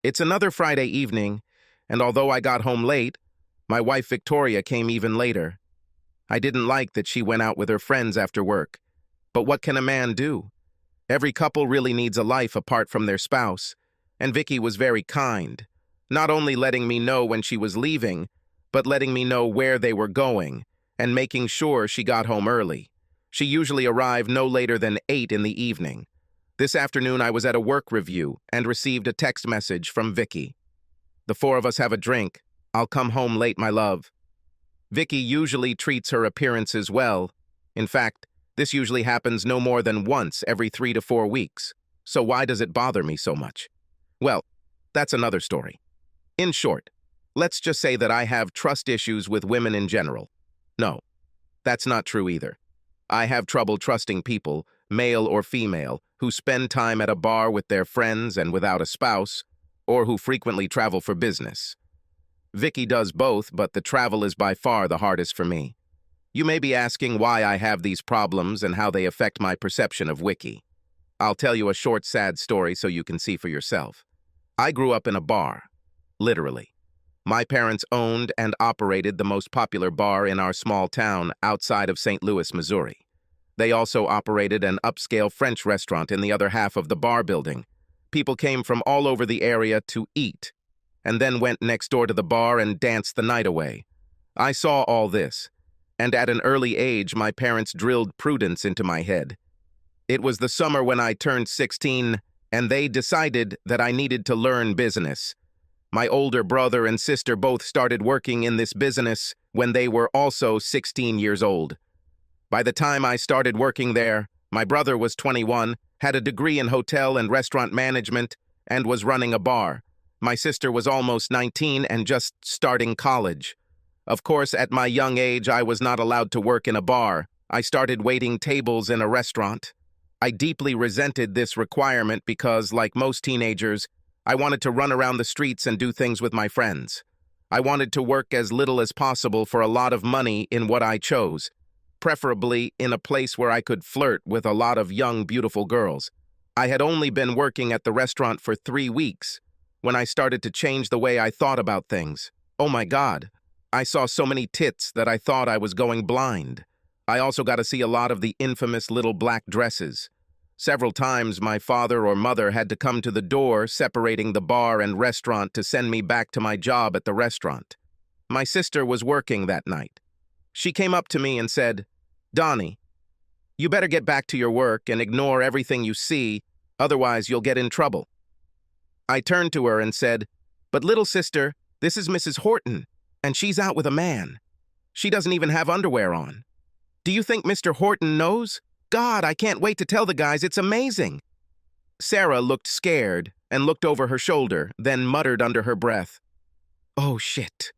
It's another Friday evening, and although I got home late, my wife Victoria came even later. I didn't like that she went out with her friends after work, but what can a man do? Every couple really needs a life apart from their spouse, and Vicky was very kind, not only letting me know when she was leaving, but letting me know where they were going, and making sure she got home early. She usually arrived no later than 8 in the evening. This afternoon I was at a work review and received a text message from Vicky. "The four of us have a drink. I'll come home late, my love." Vicky usually treats her appearances well. In fact, this usually happens no more than once every 3 to 4 weeks. So why does it bother me so much? Well, that's another story. In short, let's just say that I have trust issues with women in general. No, that's not true either. I have trouble trusting people, male or female, who spend time at a bar with their friends and without a spouse, or who frequently travel for business. Vicky does both, but the travel is by far the hardest for me. You may be asking why I have these problems and how they affect my perception of Vicky. I'll tell you a short, sad story so you can see for yourself. I grew up in a bar, literally. My parents owned and operated the most popular bar in our small town outside of St. Louis, Missouri. They also operated an upscale French restaurant in the other half of the bar building. People came from all over the area to eat, and then went next door to the bar and danced the night away. I saw all this, and at an early age my parents drilled prudence into my head. It was the summer when I turned 16, and they decided that I needed to learn business. My older brother and sister both started working in this business when they were also 16 years old. By the time I started working there, my brother was 21, had a degree in hotel and restaurant management, and was running a bar. My sister was almost 19 and just starting college. Of course, at my young age, I was not allowed to work in a bar. I started waiting tables in a restaurant. I deeply resented this requirement because, like most teenagers, I wanted to run around the streets and do things with my friends. I wanted to work as little as possible for a lot of money in what I chose, preferably in a place where I could flirt with a lot of young, beautiful girls. I had only been working at the restaurant for 3 weeks when I started to change the way I thought about things. Oh my God, I saw so many tits that I thought I was going blind. I also got to see a lot of the infamous little black dresses. Several times my father or mother had to come to the door separating the bar and restaurant to send me back to my job at the restaurant. My sister was working that night. She came up to me and said, "Donnie, you better get back to your work and ignore everything you see, otherwise you'll get in trouble." I turned to her and said, "But little sister, this is Mrs. Horton, and she's out with a man. She doesn't even have underwear on. Do you think Mr. Horton knows? God, I can't wait to tell the guys, it's amazing." Sarah looked scared and looked over her shoulder, then muttered under her breath, "Oh shit."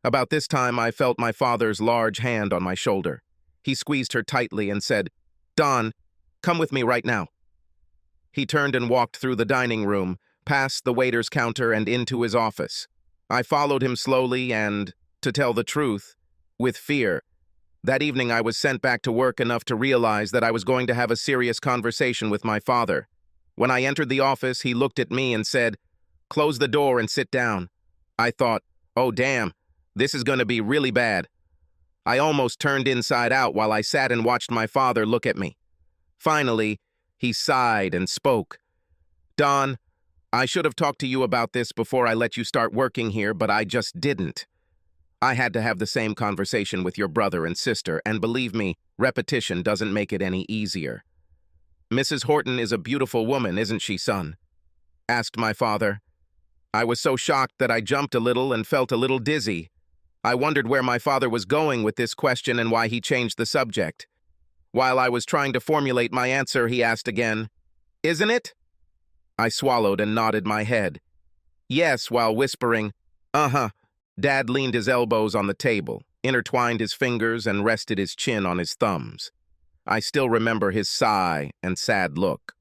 About this time, I felt my father's large hand on my shoulder. He squeezed her tightly and said, "Don, come with me right now." He turned and walked through the dining room, past the waiter's counter and into his office. I followed him slowly and, to tell the truth, with fear. That evening I was sent back to work enough to realize that I was going to have a serious conversation with my father. When I entered the office, he looked at me and said, "Close the door and sit down." I thought, oh damn, this is going to be really bad. I almost turned inside out while I sat and watched my father look at me. Finally, he sighed and spoke. "Don, I should have talked to you about this before I let you start working here, but I just didn't. I had to have the same conversation with your brother and sister, and believe me, repetition doesn't make it any easier." "Mrs. Horton is a beautiful woman, isn't she, son?" asked my father. I was so shocked that I jumped a little and felt a little dizzy. I wondered where my father was going with this question and why he changed the subject. While I was trying to formulate my answer, he asked again, "Isn't it?" I swallowed and nodded my head. "Yes," while whispering, "Uh-huh." Dad leaned his elbows on the table, intertwined his fingers, and rested his chin on his thumbs. I still remember his sigh and sad look.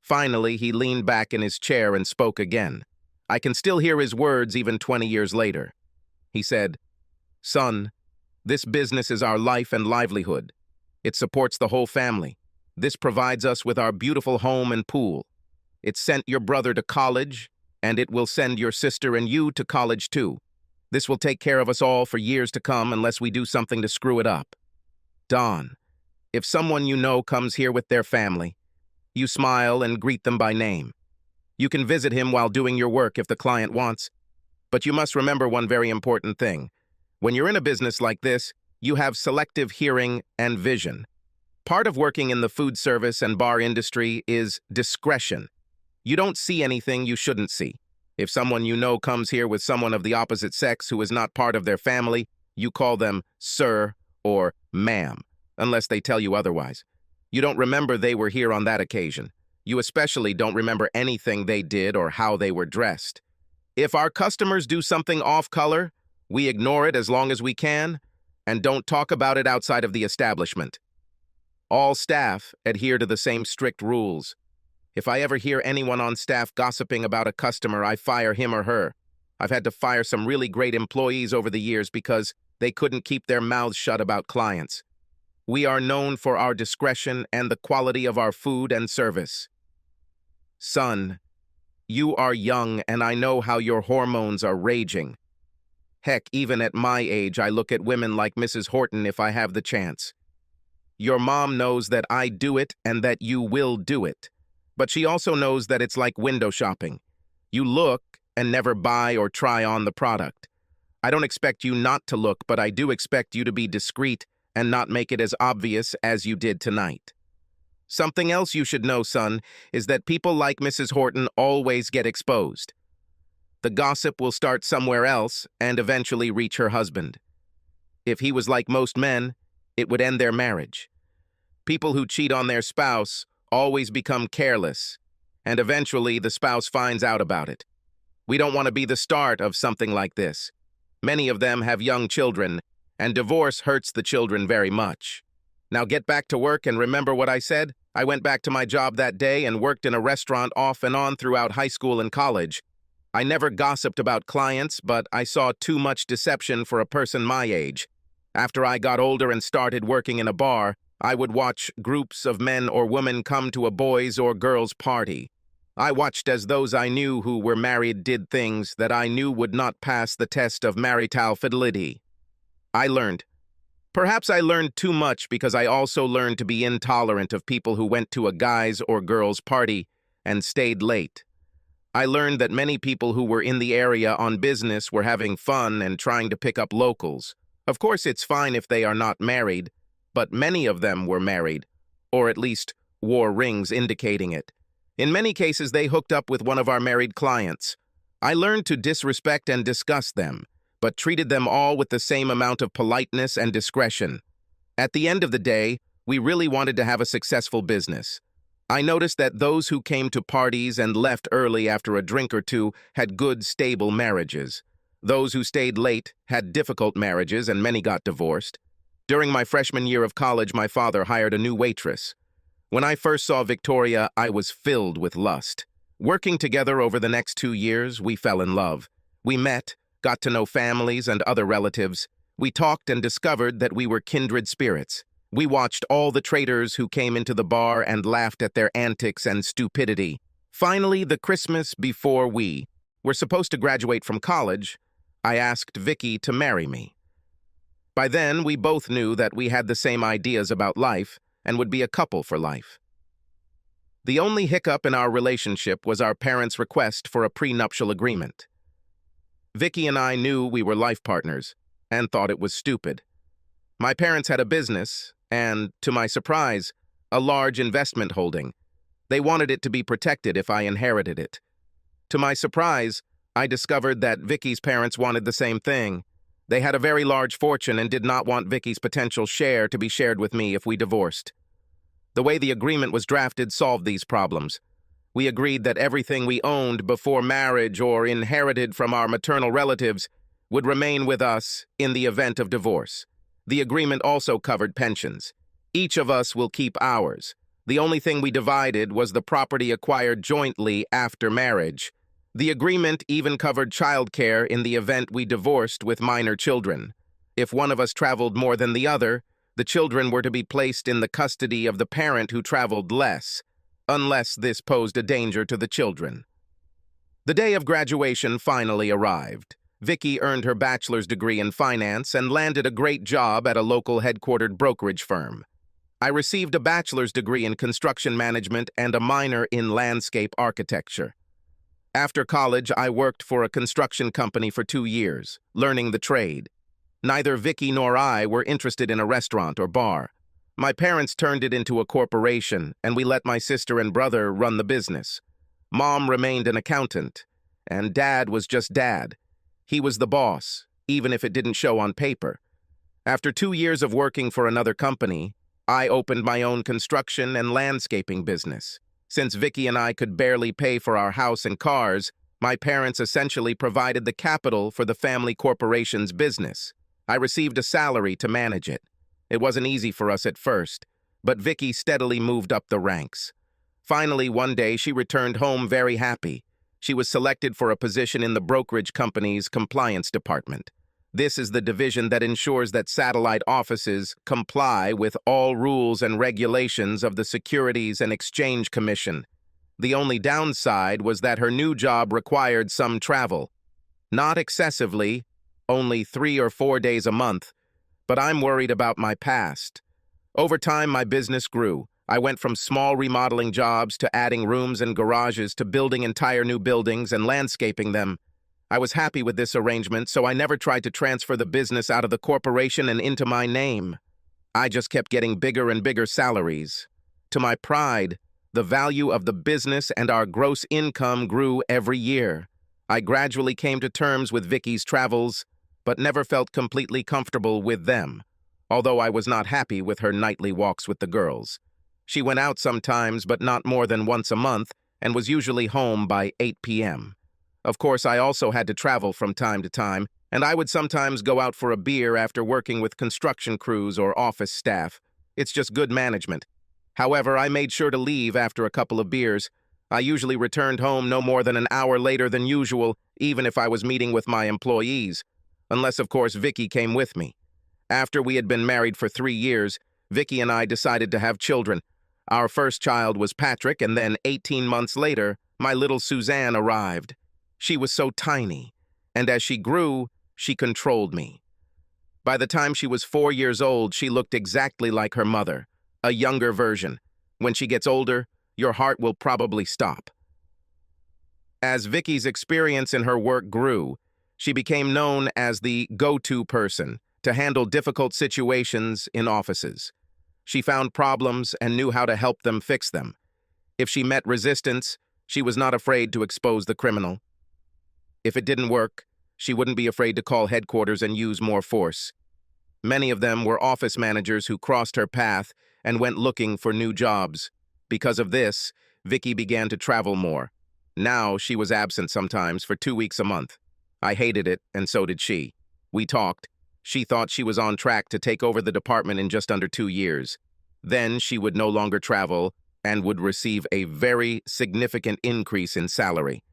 Finally, he leaned back in his chair and spoke again. I can still hear his words even 20 years later. He said, "Son, this business is our life and livelihood. It supports the whole family. This provides us with our beautiful home and pool. It sent your brother to college, And it will send your sister and you to college too. This will take care of us all for years to come unless we do something to screw it up. Don, if someone you know comes here with their family, you smile and greet them by name. You can visit him while doing your work if the client wants. But you must remember one very important thing. When you're in a business like this, you have selective hearing and vision. Part of working in the food service and bar industry is discretion. You don't see anything you shouldn't see. If someone you know comes here with someone of the opposite sex who is not part of their family, you call them sir or ma'am, unless they tell you otherwise. You don't remember they were here on that occasion. You especially don't remember anything they did or how they were dressed. If our customers do something off-color, we ignore it as long as we can and don't talk about it outside of the establishment. All staff adhere to the same strict rules. If I ever hear anyone on staff gossiping about a customer, I fire him or her. I've had to fire some really great employees over the years because they couldn't keep their mouths shut about clients. We are known for our discretion and the quality of our food and service. Son, you are young and I know how your hormones are raging. Heck, even at my age, I look at women like Mrs. Horton if I have the chance. Your mom knows that I do it and that you will do it. But she also knows that it's like window shopping. You look and never buy or try on the product. I don't expect you not to look, but I do expect you to be discreet and not make it as obvious as you did tonight. Something else you should know, son, is that people like Mrs. Horton always get exposed. The gossip will start somewhere else and eventually reach her husband. If he was like most men, it would end their marriage. People who cheat on their spouse always become careless, and eventually the spouse finds out about it. We don't want to be the start of something like this. Many of them have young children, and divorce hurts the children very much. Now get back to work and remember what I said. I went back to my job that day and worked in a restaurant off and on throughout high school and college. I never gossiped about clients, but I saw too much deception for a person my age. After I got older and started working in a bar, I would watch groups of men or women come to a boys' or girls' party. I watched as those I knew who were married did things that I knew would not pass the test of marital fidelity. I learned. Perhaps I learned too much because I also learned to be intolerant of people who went to a guys' or girls' party and stayed late. I learned that many people who were in the area on business were having fun and trying to pick up locals. Of course, it's fine if they are not married, but many of them were married, or at least wore rings indicating it. In many cases, they hooked up with one of our married clients. I learned to disrespect and disgust them, but treated them all with the same amount of politeness and discretion. At the end of the day, we really wanted to have a successful business. I noticed that those who came to parties and left early after a drink or two had good, stable marriages. Those who stayed late had difficult marriages and many got divorced. During my freshman year of college, my father hired a new waitress. When I first saw Victoria, I was filled with lust. Working together over the next 2 years, we fell in love. We met, got to know families and other relatives. We talked and discovered that we were kindred spirits. We watched all the traitors who came into the bar and laughed at their antics and stupidity. Finally, the Christmas before we were supposed to graduate from college, I asked Vicky to marry me. By then, we both knew that we had the same ideas about life and would be a couple for life. The only hiccup in our relationship was our parents' request for a prenuptial agreement. Vicky and I knew we were life partners and thought it was stupid. My parents had a business and, to my surprise, a large investment holding. They wanted it to be protected if I inherited it. To my surprise, I discovered that Vicky's parents wanted the same thing. They had a very large fortune and did not want Vicky's potential share to be shared with me if we divorced. The way the agreement was drafted solved these problems. We agreed that everything we owned before marriage or inherited from our maternal relatives would remain with us in the event of divorce. The agreement also covered pensions. Each of us will keep ours. The only thing we divided was the property acquired jointly after marriage. The agreement even covered childcare in the event we divorced with minor children. If one of us traveled more than the other, the children were to be placed in the custody of the parent who traveled less, unless this posed a danger to the children. The day of graduation finally arrived. Vicky earned her bachelor's degree in finance and landed a great job at a local headquartered brokerage firm. I received a bachelor's degree in construction management and a minor in landscape architecture. After college, I worked for a construction company for 2 years, learning the trade. Neither Vicky nor I were interested in a restaurant or bar. My parents turned it into a corporation, and we let my sister and brother run the business. Mom remained an accountant, and Dad was just Dad. He was the boss, even if it didn't show on paper. After 2 years of working for another company, I opened my own construction and landscaping business. Since Vicky and I could barely pay for our house and cars, my parents essentially provided the capital for the family corporation's business. I received a salary to manage it. It wasn't easy for us at first, but Vicky steadily moved up the ranks. Finally, one day, she returned home very happy. She was selected for a position in the brokerage company's compliance department. This is the division that ensures that satellite offices comply with all rules and regulations of the Securities and Exchange Commission. The only downside was that her new job required some travel. Not excessively, only 3 or 4 days a month, but I'm worried about my past. Over time, my business grew. I went from small remodeling jobs to adding rooms and garages to building entire new buildings and landscaping them. I was happy with this arrangement, so I never tried to transfer the business out of the corporation and into my name. I just kept getting bigger and bigger salaries. To my pride, the value of the business and our gross income grew every year. I gradually came to terms with Vicky's travels, but never felt completely comfortable with them, although I was not happy with her nightly walks with the girls. She went out sometimes, but not more than once a month, and was usually home by 8 p.m. Of course, I also had to travel from time to time, and I would sometimes go out for a beer after working with construction crews or office staff. It's just good management. However, I made sure to leave after a couple of beers. I usually returned home no more than an hour later than usual, even if I was meeting with my employees. Unless, of course, Vicky came with me. After we had been married for 3 years, Vicky and I decided to have children. Our first child was Patrick, and then 18 months later, my little Suzanne arrived. She was so tiny, and as she grew, she controlled me. By the time she was 4 years old, she looked exactly like her mother, a younger version. When she gets older, your heart will probably stop. As Vicky's experience in her work grew, she became known as the go-to person to handle difficult situations in offices. She found problems and knew how to help them fix them. If she met resistance, she was not afraid to expose the criminal. If it didn't work, she wouldn't be afraid to call headquarters and use more force. Many of them were office managers who crossed her path and went looking for new jobs. Because of this, Vicky began to travel more. Now she was absent sometimes for 2 weeks a month. I hated it, and so did she. We talked. She thought she was on track to take over the department in just under 2 years. Then she would no longer travel and would receive a very significant increase in salary.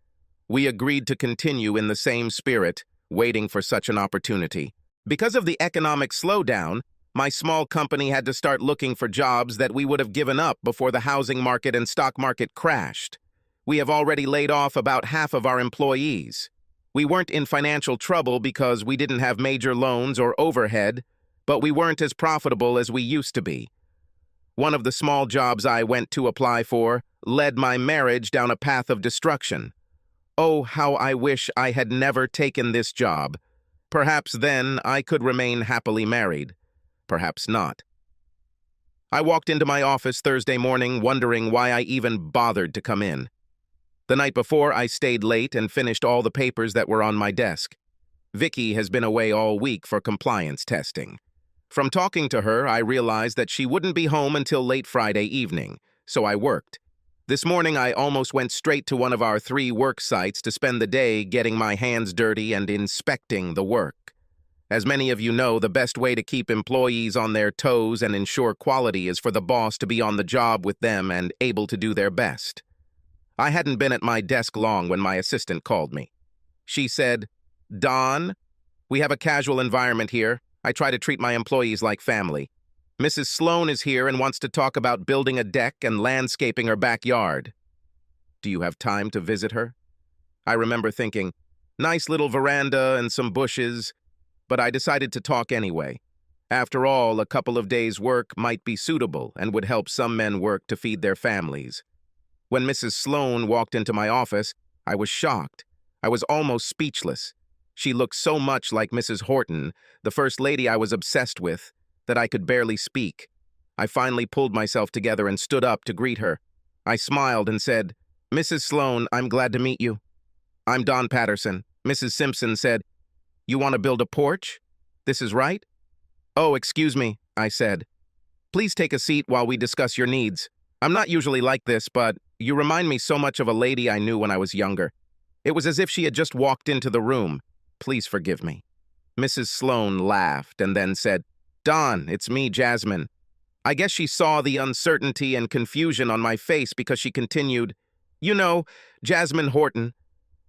We agreed to continue in the same spirit, waiting for such an opportunity. Because of the economic slowdown, my small company had to start looking for jobs that we would have given up before the housing market and stock market crashed. We have already laid off about half of our employees. We weren't in financial trouble because we didn't have major loans or overhead, but we weren't as profitable as we used to be. One of the small jobs I went to apply for led my marriage down a path of destruction. Oh, how I wish I had never taken this job. Perhaps then I could remain happily married. Perhaps not. I walked into my office Thursday morning wondering why I even bothered to come in. The night before, I stayed late and finished all the papers that were on my desk. Vicky has been away all week for compliance testing. From talking to her, I realized that she wouldn't be home until late Friday evening, so I worked. This morning, I almost went straight to one of our 3 work sites to spend the day getting my hands dirty and inspecting the work. As many of you know, the best way to keep employees on their toes and ensure quality is for the boss to be on the job with them and able to do their best. I hadn't been at my desk long when my assistant called me. She said, "Don, we have a casual environment here. I try to treat my employees like family. Mrs. Sloan is here and wants to talk about building a deck and landscaping her backyard. Do you have time to visit her?" I remember thinking, nice little veranda and some bushes, but I decided to talk anyway. After all, a couple of days' work might be suitable and would help some men work to feed their families. When Mrs. Sloane walked into my office, I was shocked. I was almost speechless. She looked so much like Mrs. Horton, the first lady I was obsessed with, that I could barely speak. I finally pulled myself together and stood up to greet her. I smiled and said, "Mrs. Sloane, I'm glad to meet you." "I'm Don Patterson." Mrs. Simpson said, "You want to build a porch? This is right?" "Oh, excuse me," I said. "Please take a seat while we discuss your needs. I'm not usually like this, but you remind me so much of a lady I knew when I was younger. It was as if she had just walked into the room. Please forgive me." Mrs. Sloane laughed and then said, "Don, it's me, Jasmine." I guess she saw the uncertainty and confusion on my face because she continued, "You know, Jasmine Horton.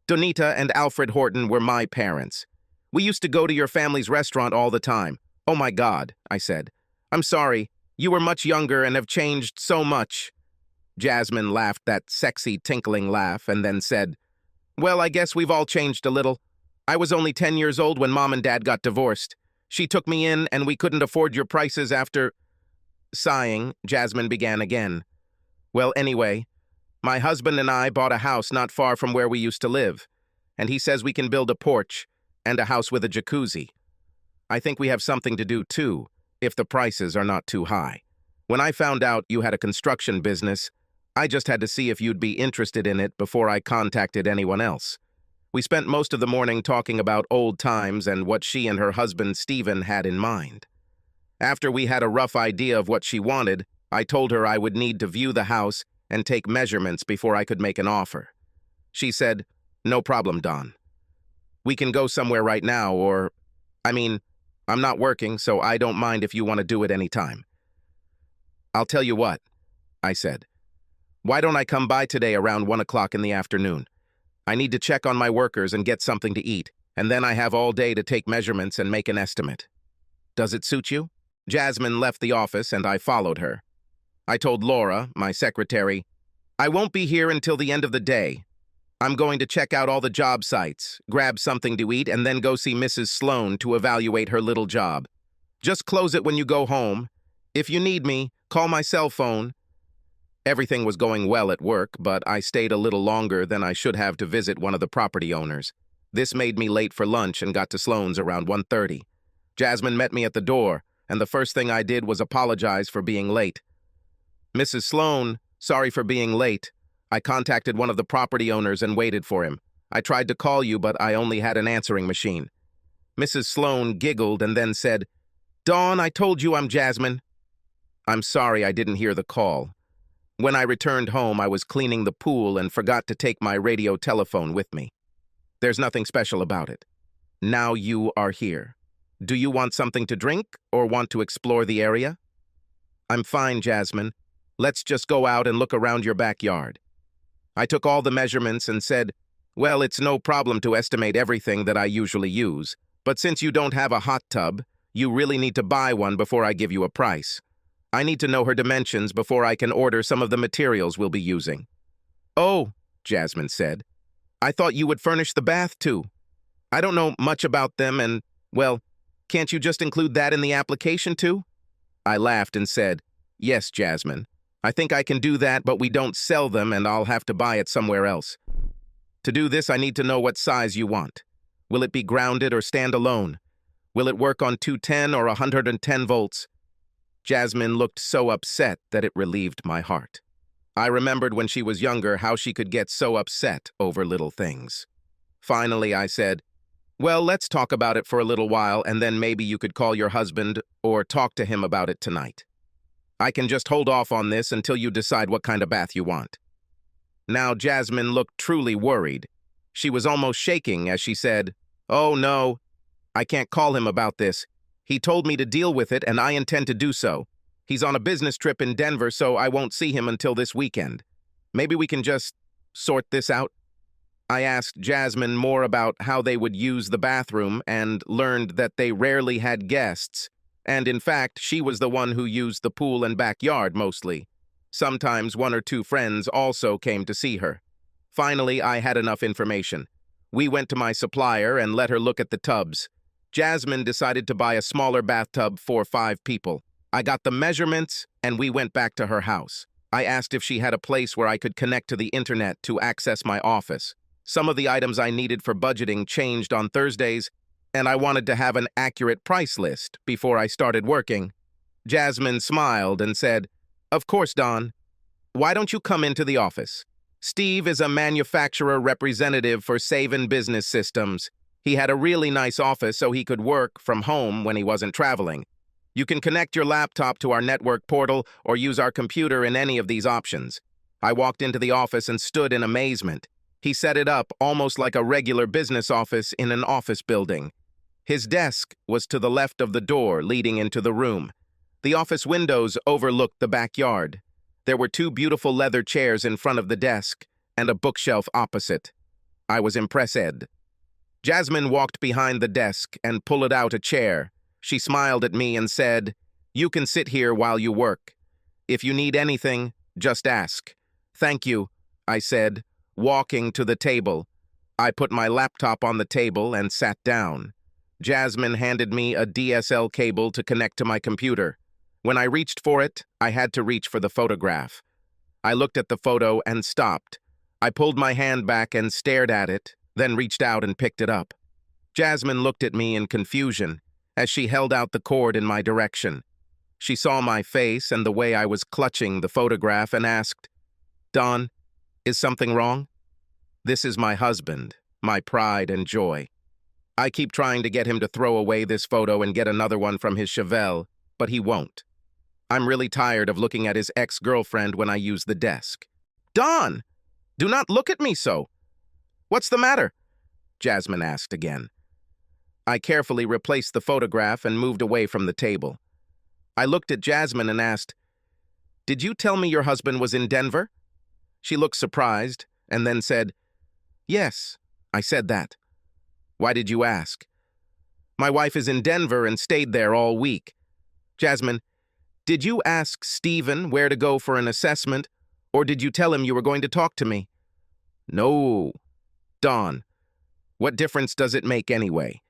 Donita and Alfred Horton were my parents. We used to go to your family's restaurant all the time." "Oh my God," I said. "I'm sorry. You were much younger and have changed so much." Jasmine laughed that sexy, tinkling laugh and then said, "Well, I guess we've all changed a little. I was only 10 years old when Mom and Dad got divorced. She took me in and we couldn't afford your prices after—" Sighing, Jasmine began again. "Well, anyway, my husband and I bought a house not far from where we used to live, and he says we can build a porch and a house with a jacuzzi. I think we have something to do, too, if the prices are not too high. When I found out you had a construction business, I just had to see if you'd be interested in it before I contacted anyone else." We spent most of the morning talking about old times and what she and her husband, Stephen, had in mind. After we had a rough idea of what she wanted, I told her I would need to view the house and take measurements before I could make an offer. She said, "No problem, Don. We can go somewhere right now, or, I'm not working, so I don't mind if you want to do it any time." "I'll tell you what," I said. "Why don't I come by today around 1 o'clock in the afternoon? I need to check on my workers and get something to eat, and then I have all day to take measurements and make an estimate. Does it suit you?" Jasmine left the office and I followed her. I told Laura, my secretary, "I won't be here until the end of the day. I'm going to check out all the job sites, grab something to eat, and then go see Mrs. Sloane to evaluate her little job. Just close it when you go home. If you need me, call my cell phone." Everything was going well at work, but I stayed a little longer than I should have to visit one of the property owners. This made me late for lunch and got to Sloane's around 1:30. Jasmine met me at the door, and the first thing I did was apologize for being late. "Mrs. Sloane, sorry for being late. I contacted one of the property owners and waited for him. I tried to call you, but I only had an answering machine." Mrs. Sloane giggled and then said, "Dawn, I told you I'm Jasmine." "I'm sorry I didn't hear the call. When I returned home, I was cleaning the pool and forgot to take my radio telephone with me. There's nothing special about it. Now you are here. Do you want something to drink or want to explore the area?" "I'm fine, Jasmine. Let's just go out and look around your backyard." I took all the measurements and said, "Well, it's no problem to estimate everything that I usually use, but since you don't have a hot tub, you really need to buy one before I give you a price. I need to know her dimensions before I can order some of the materials we'll be using." "Oh," Jasmine said, "I thought you would furnish the bath too. I don't know much about them and, well, can't you just include that in the application too?" I laughed and said, "Yes, Jasmine. I think I can do that, but we don't sell them and I'll have to buy it somewhere else. To do this, I need to know what size you want. Will it be grounded or stand alone? Will it work on 210 or 110 volts? Jasmine looked so upset that it relieved my heart. I remembered when she was younger how she could get so upset over little things. Finally, I said, "Well, let's talk about it for a little while, and then maybe you could call your husband or talk to him about it tonight. I can just hold off on this until you decide what kind of bath you want." Now, Jasmine looked truly worried. She was almost shaking as she said, "Oh, no, I can't call him about this. He told me to deal with it, and I intend to do so. He's on a business trip in Denver, so I won't see him until this weekend. Maybe we can just sort this out?" I asked Jasmine more about how they would use the bathroom and learned that they rarely had guests, and in fact, she was the one who used the pool and backyard mostly. Sometimes 1 or 2 friends also came to see her. Finally, I had enough information. We went to my supplier and let her look at the tubs. Jasmine decided to buy a smaller bathtub for 5 people. I got the measurements, and we went back to her house. I asked if she had a place where I could connect to the internet to access my office. Some of the items I needed for budgeting changed on Thursdays, and I wanted to have an accurate price list before I started working. Jasmine smiled and said, "Of course, Don. Why don't you come into the office? Steve is a manufacturer representative for Savin Business Systems. He had a really nice office so he could work from home when he wasn't traveling. You can connect your laptop to our network portal or use our computer in any of these options." I walked into the office and stood in amazement. He set it up almost like a regular business office in an office building. His desk was to the left of the door leading into the room. The office windows overlooked the backyard. There were 2 beautiful leather chairs in front of the desk and a bookshelf opposite. I was impressed. Jasmine walked behind the desk and pulled out a chair. She smiled at me and said, "You can sit here while you work. If you need anything, just ask." "Thank you," I said, walking to the table. I put my laptop on the table and sat down. Jasmine handed me a DSL cable to connect to my computer. When I reached for it, I had to reach for the photograph. I looked at the photo and stopped. I pulled my hand back and stared at it, then reached out and picked it up. Jasmine looked at me in confusion as she held out the cord in my direction. She saw my face and the way I was clutching the photograph and asked, "Don, is something wrong? This is my husband, my pride and joy. I keep trying to get him to throw away this photo and get another one from his Chevelle, but he won't. I'm really tired of looking at his ex-girlfriend when I use the desk." "Don, do not look at me so. What's the matter?" Jasmine asked again. I carefully replaced the photograph and moved away from the table. I looked at Jasmine and asked, "Did you tell me your husband was in Denver?" She looked surprised and then said, "Yes, I said that." "Why did you ask?" "My wife is in Denver and stayed there all week." "Jasmine, did you ask Steven where to go for an assessment, or did you tell him you were going to talk to me?" "No." "Don, what difference does it make anyway?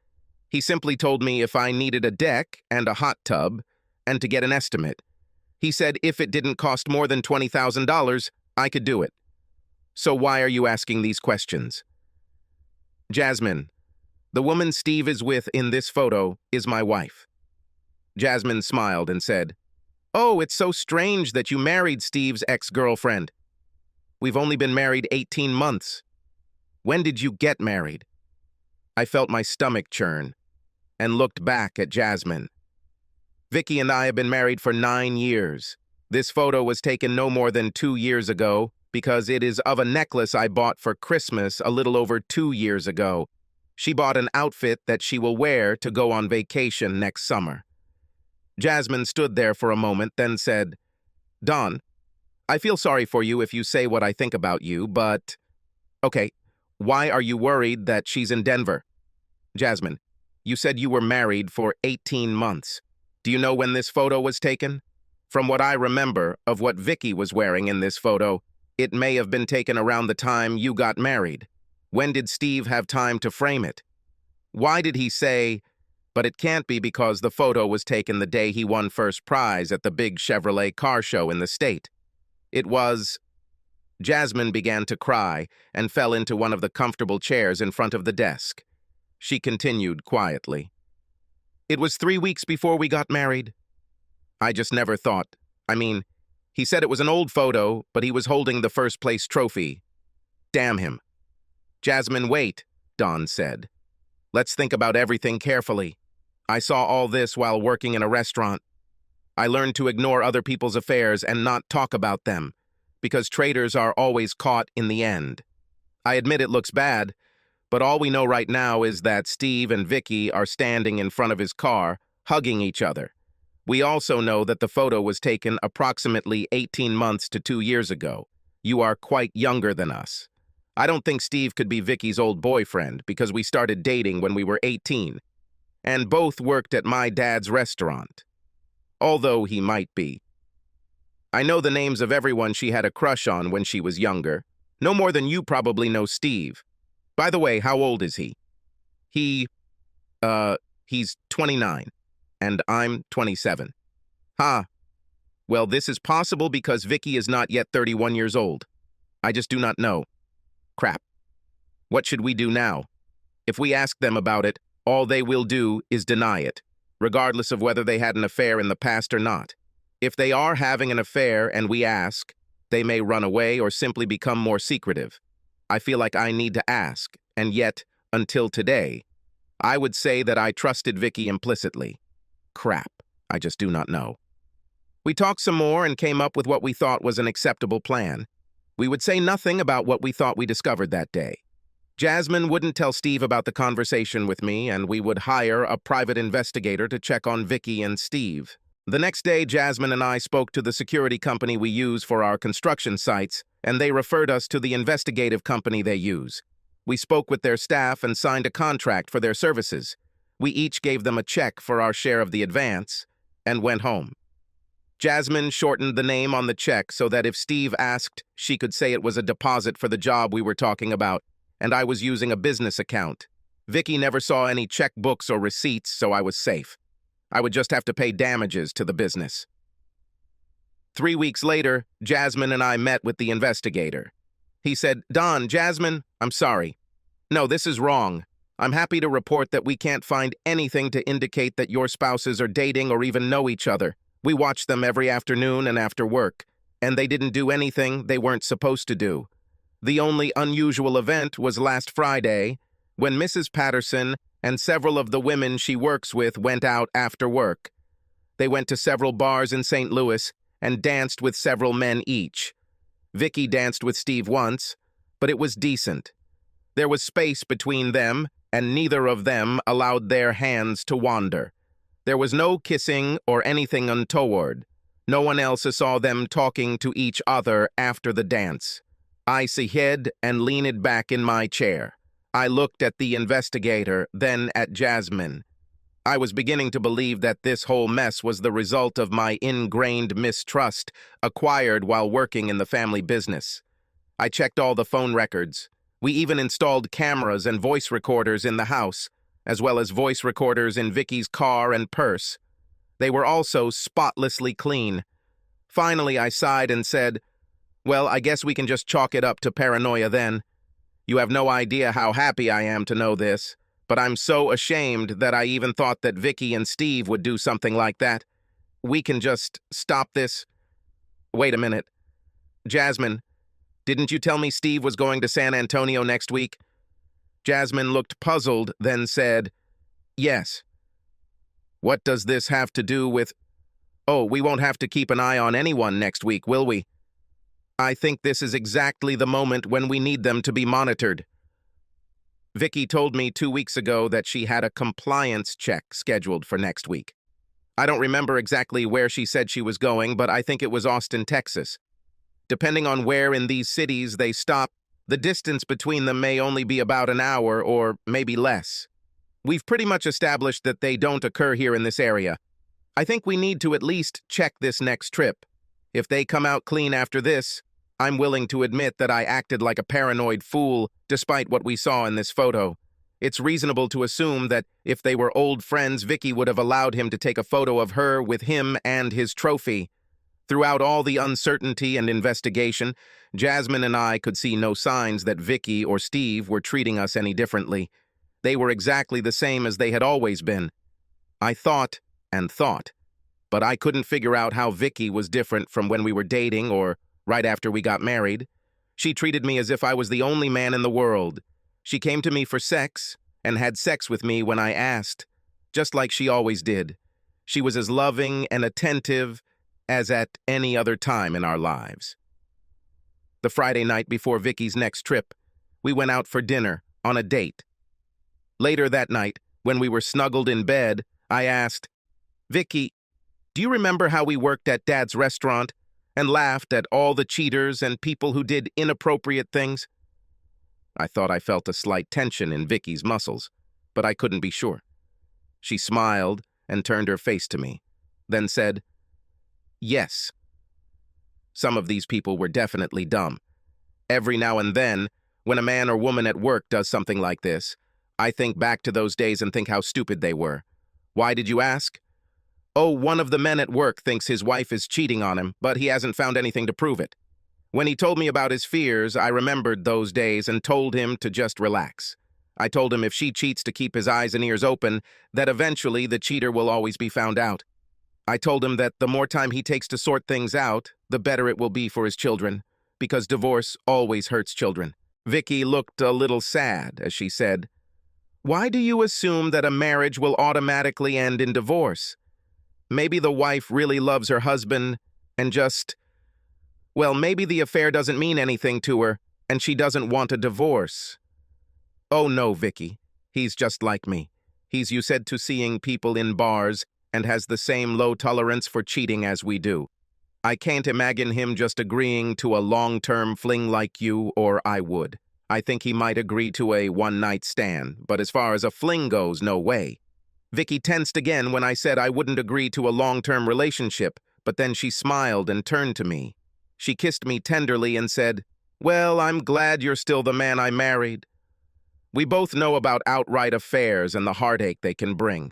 He simply told me if I needed a deck and a hot tub and to get an estimate. He said if it didn't cost more than $20,000, I could do it. So why are you asking these questions?" "Jasmine, the woman Steve is with in this photo is my wife." Jasmine smiled and said, "Oh, it's so strange that you married Steve's ex-girlfriend. We've only been married 18 months. When did you get married?" I felt my stomach churn and looked back at Jasmine. "Vicky and I have been married for 9 years. This photo was taken no more than 2 years ago because it is of a necklace I bought for Christmas a little over 2 years ago. She bought an outfit that she will wear to go on vacation next summer." Jasmine stood there for a moment, then said, "Don, I feel sorry for you if you say what I think about you, but... Okay, why are you worried that she's in Denver?" "Jasmine, you said you were married for 18 months. Do you know when this photo was taken? From what I remember of what Vicky was wearing in this photo, it may have been taken around the time you got married. When did Steve have time to frame it? Why did he say, but it can't be because the photo was taken the day he won first prize at the big Chevrolet car show in the state? It was..." Jasmine began to cry and fell into one of the comfortable chairs in front of the desk. She continued quietly, "It was 3 weeks before we got married. I just never thought. I mean, he said it was an old photo, but he was holding the first place trophy. Damn him." "Jasmine, wait," Don said. "Let's think about everything carefully. I saw all this while working in a restaurant. I learned to ignore other people's affairs and not talk about them, because traitors are always caught in the end. I admit it looks bad, but all we know right now is that Steve and Vicky are standing in front of his car, hugging each other. We also know that the photo was taken approximately 18 months to 2 years ago. You are quite younger than us. I don't think Steve could be Vicky's old boyfriend because we started dating when we were 18, and both worked at my dad's restaurant. Although he might be. I know the names of everyone she had a crush on when she was younger. No more than you probably know Steve. By the way, how old is he? He, he's 29, and I'm 27. Ha. Well, this is possible because Vicky is not yet 31 years old. I just do not know. Crap. What should we do now? If we ask them about it, all they will do is deny it, regardless of whether they had an affair in the past or not. If they are having an affair and we ask, they may run away or simply become more secretive. I feel like I need to ask, and yet, until today, I would say that I trusted Vicky implicitly. Crap. I just do not know. We talked some more and came up with what we thought was an acceptable plan. We would say nothing about what we thought we discovered that day. Jasmine wouldn't tell Steve about the conversation with me, and we would hire a private investigator to check on Vicky and Steve. The next day, Jasmine and I spoke to the security company we use for our construction sites, and they referred us to the investigative company they use. We spoke with their staff and signed a contract for their services. We each gave them a check for our share of the advance, and went home. Jasmine shortened the name on the check so that if Steve asked, she could say it was a deposit for the job we were talking about, and I was using a business account. Vicky never saw any checkbooks or receipts, so I was safe. I would just have to pay damages to the business. 3 weeks later, Jasmine and I met with the investigator. He said, "Don, Jasmine, I'm sorry. No, this is wrong. I'm happy to report that we can't find anything to indicate that your spouses are dating or even know each other. We watch them every afternoon and after work, and they didn't do anything they weren't supposed to do. The only unusual event was last Friday, when Mrs. Patterson and several of the women she works with went out after work. They went to several bars in St. Louis and danced with several men each. Vicky danced with Steve once, but it was decent. There was space between them, and neither of them allowed their hands to wander. There was no kissing or anything untoward. No one else saw them talking to each other after the dance. I hid and leaned back in my chair. I looked at the investigator, then at Jasmine. I was beginning to believe that this whole mess was the result of my ingrained mistrust acquired while working in the family business. I checked all the phone records. We even installed cameras and voice recorders in the house, as well as voice recorders in Vicky's car and purse. They were also spotlessly clean. Finally, I sighed and said, "Well, I guess we can just chalk it up to paranoia then. You have no idea how happy I am to know this, but I'm so ashamed that I even thought that Vicky and Steve would do something like that. We can just stop this." Wait a minute. Jasmine, didn't you tell me Steve was going to San Antonio next week? Jasmine looked puzzled, then said, "Yes." What does this have to do with... Oh, we won't have to keep an eye on anyone next week, will we? I think this is exactly the moment when we need them to be monitored. Vicky told me 2 weeks ago that she had a compliance check scheduled for next week. I don't remember exactly where she said she was going, but I think it was Austin, Texas. Depending on where in these cities they stop, the distance between them may only be about an hour or maybe less. We've pretty much established that they don't occur here in this area. I think we need to at least check this next trip. If they come out clean after this, I'm willing to admit that I acted like a paranoid fool despite what we saw in this photo. It's reasonable to assume that if they were old friends, Vicky would have allowed him to take a photo of her with him and his trophy. Throughout all the uncertainty and investigation, Jasmine and I could see no signs that Vicky or Steve were treating us any differently. They were exactly the same as they had always been. I thought and thought, but I couldn't figure out how Vicky was different from when we were dating or right after we got married. She treated me as if I was the only man in the world. She came to me for sex and had sex with me when I asked, just like she always did. She was as loving and attentive as at any other time in our lives. The Friday night before Vicky's next trip, we went out for dinner on a date. Later that night, when we were snuggled in bed, I asked, "Vicky, do you remember how we worked at Dad's restaurant and laughed at all the cheaters and people who did inappropriate things?" I thought I felt a slight tension in Vicky's muscles, but I couldn't be sure. She smiled and turned her face to me, then said, "Yes." Some of these people were definitely dumb. Every now and then, when a man or woman at work does something like this, I think back to those days and think how stupid they were. Why did you ask? Oh, one of the men at work thinks his wife is cheating on him, but he hasn't found anything to prove it. When he told me about his fears, I remembered those days and told him to just relax. I told him if she cheats to keep his eyes and ears open, that eventually the cheater will always be found out. I told him that the more time he takes to sort things out, the better it will be for his children, because divorce always hurts children. Vicky looked a little sad as she said, "Why do you assume that a marriage will automatically end in divorce? Maybe the wife really loves her husband and maybe the affair doesn't mean anything to her and she doesn't want a divorce." "Oh no, Vicky. He's just like me. He's used to seeing people in bars and has the same low tolerance for cheating as we do. I can't imagine him just agreeing to a long-term fling like you or I would. I think he might agree to a one-night stand, but as far as a fling goes, no way." Vicky tensed again when I said I wouldn't agree to a long-term relationship, but then she smiled and turned to me. She kissed me tenderly and said, "Well, I'm glad you're still the man I married." We both know about outright affairs and the heartache they can bring.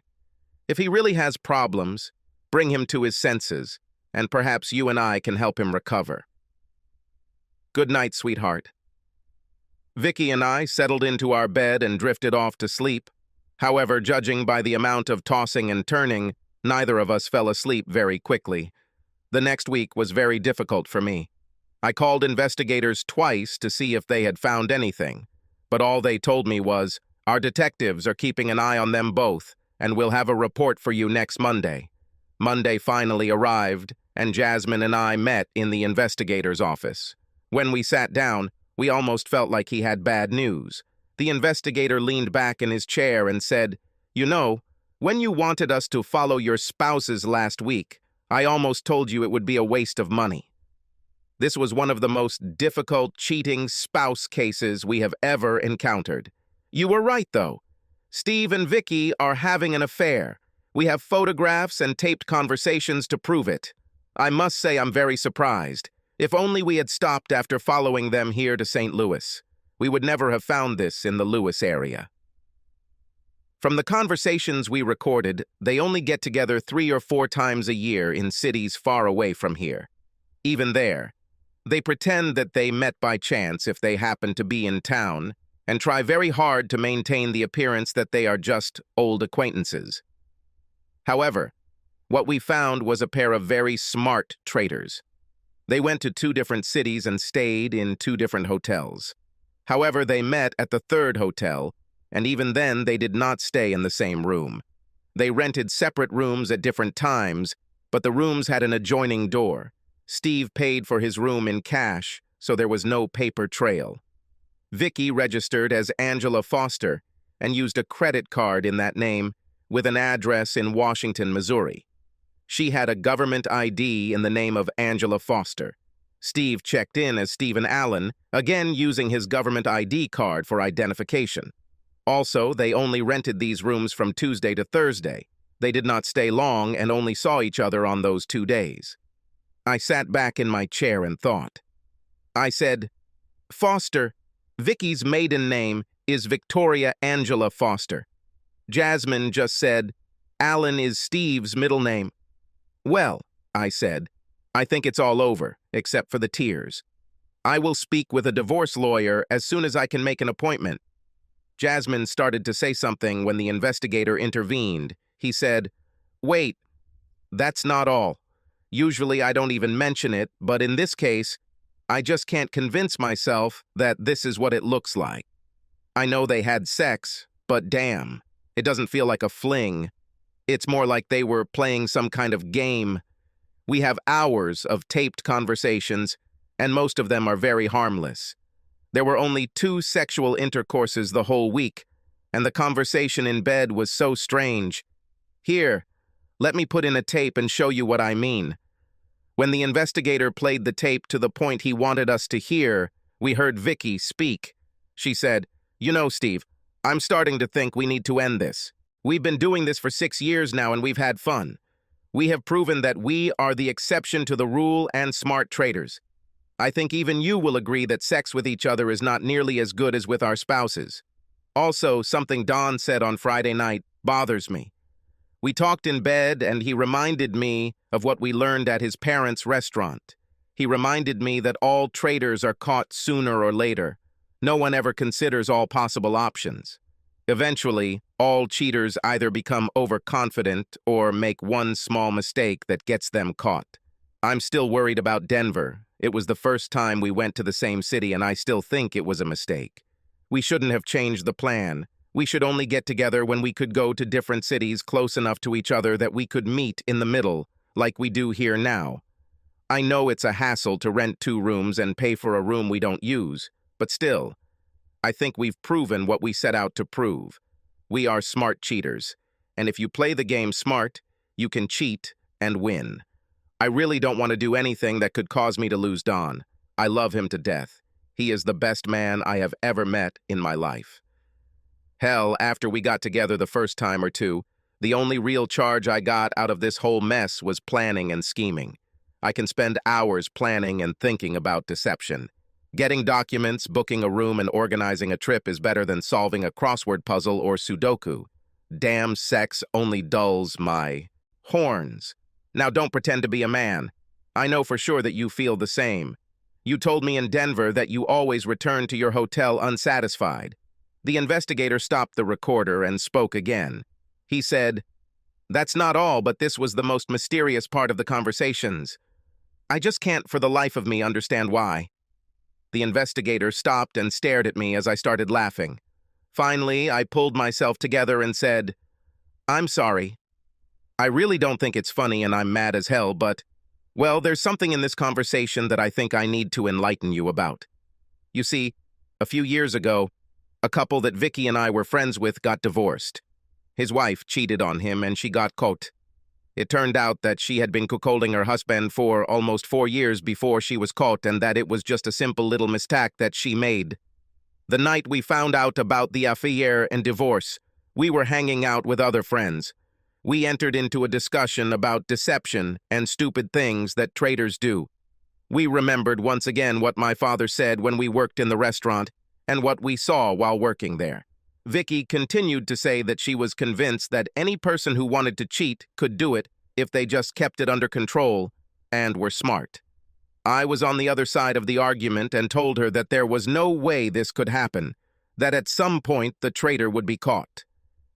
If he really has problems, bring him to his senses, and perhaps you and I can help him recover. Good night, sweetheart. Vicky and I settled into our bed and drifted off to sleep. However, judging by the amount of tossing and turning, neither of us fell asleep very quickly. The next week was very difficult for me. I called investigators twice to see if they had found anything, but all they told me was, "Our detectives are keeping an eye on them both, and we'll have a report for you next Monday." Monday finally arrived, and Jasmine and I met in the investigator's office. When we sat down, we almost felt like he had bad news. The investigator leaned back in his chair and said, "You know, when you wanted us to follow your spouses last week, I almost told you it would be a waste of money. This was one of the most difficult cheating spouse cases we have ever encountered. You were right, though. Steve and Vicky are having an affair. We have photographs and taped conversations to prove it. I must say I'm very surprised. If only we had stopped after following them here to St. Louis. We would never have found this in the Louis area." From the conversations we recorded, they only get together 3 or 4 times a year in cities far away from here. Even there, they pretend that they met by chance if they happen to be in town, and try very hard to maintain the appearance that they are just old acquaintances. However, what we found was a pair of very smart traitors. They went to 2 different cities and stayed in 2 different hotels. However, they met at the 3rd hotel, and even then they did not stay in the same room. They rented separate rooms at different times, but the rooms had an adjoining door. Steve paid for his room in cash, so there was no paper trail. Vicky registered as Angela Foster and used a credit card in that name with an address in Washington, Missouri. She had a government ID in the name of Angela Foster. Steve checked in as Stephen Allen, again using his government ID card for identification. Also, they only rented these rooms from Tuesday to Thursday. They did not stay long and only saw each other on those 2 days. I sat back in my chair and thought. I said, "Foster, Vicky's maiden name is Victoria Angela Foster. Jasmine just said, Allen is Steve's middle name." "Well," I said, "I think it's all over, except for the tears. I will speak with a divorce lawyer as soon as I can make an appointment." Jasmine started to say something when the investigator intervened. He said, "Wait, that's not all. Usually I don't even mention it, but in this case, I just can't convince myself that this is what it looks like. I know they had sex, but damn, it doesn't feel like a fling. It's more like they were playing some kind of game. We have hours of taped conversations, and most of them are very harmless. There were only 2 sexual intercourses the whole week, and the conversation in bed was so strange. Here, let me put in a tape and show you what I mean." When the investigator played the tape to the point he wanted us to hear, we heard Vicky speak. She said, "You know, Steve, I'm starting to think we need to end this. We've been doing this for 6 years now and we've had fun. We have proven that we are the exception to the rule and smart traders. I think even you will agree that sex with each other is not nearly as good as with our spouses. Also, something Don said on Friday night bothers me. We talked in bed, and he reminded me of what we learned at his parents' restaurant. He reminded me that all traitors are caught sooner or later. No one ever considers all possible options. Eventually, all cheaters either become overconfident or make one small mistake that gets them caught. I'm still worried about Denver. It was the first time we went to the same city, and I still think it was a mistake. We shouldn't have changed the plan. We should only get together when we could go to different cities close enough to each other that we could meet in the middle, like we do here now. I know it's a hassle to rent 2 rooms and pay for a room we don't use, but still, I think we've proven what we set out to prove. We are smart cheaters, and if you play the game smart, you can cheat and win. I really don't want to do anything that could cause me to lose Don. I love him to death. He is the best man I have ever met in my life. Hell, after we got together the first time or two, the only real charge I got out of this whole mess was planning and scheming. I can spend hours planning and thinking about deception. Getting documents, booking a room, and organizing a trip is better than solving a crossword puzzle or Sudoku. Damn sex only dulls my horns. Now don't pretend to be a man. I know for sure that you feel the same. You told me in Denver that you always return to your hotel unsatisfied. The investigator stopped the recorder and spoke again. He said, "That's not all, but this was the most mysterious part of the conversations. I just can't for the life of me understand why." The investigator stopped and stared at me as I started laughing. Finally, I pulled myself together and said, "I'm sorry. I really don't think it's funny and I'm mad as hell, but, well, there's something in this conversation that I think I need to enlighten you about. You see, a few years ago, a couple that Vicky and I were friends with got divorced. His wife cheated on him and she got caught. It turned out that she had been cuckolding her husband for almost 4 years before she was caught and that it was just a simple little mistake that she made. The night we found out about the affair and divorce, we were hanging out with other friends. We entered into a discussion about deception and stupid things that traitors do. We remembered once again what my father said when we worked in the restaurant and what we saw while working there. Vicky continued to say that she was convinced that any person who wanted to cheat could do it if they just kept it under control and were smart. I was on the other side of the argument and told her that there was no way this could happen, that at some point the traitor would be caught.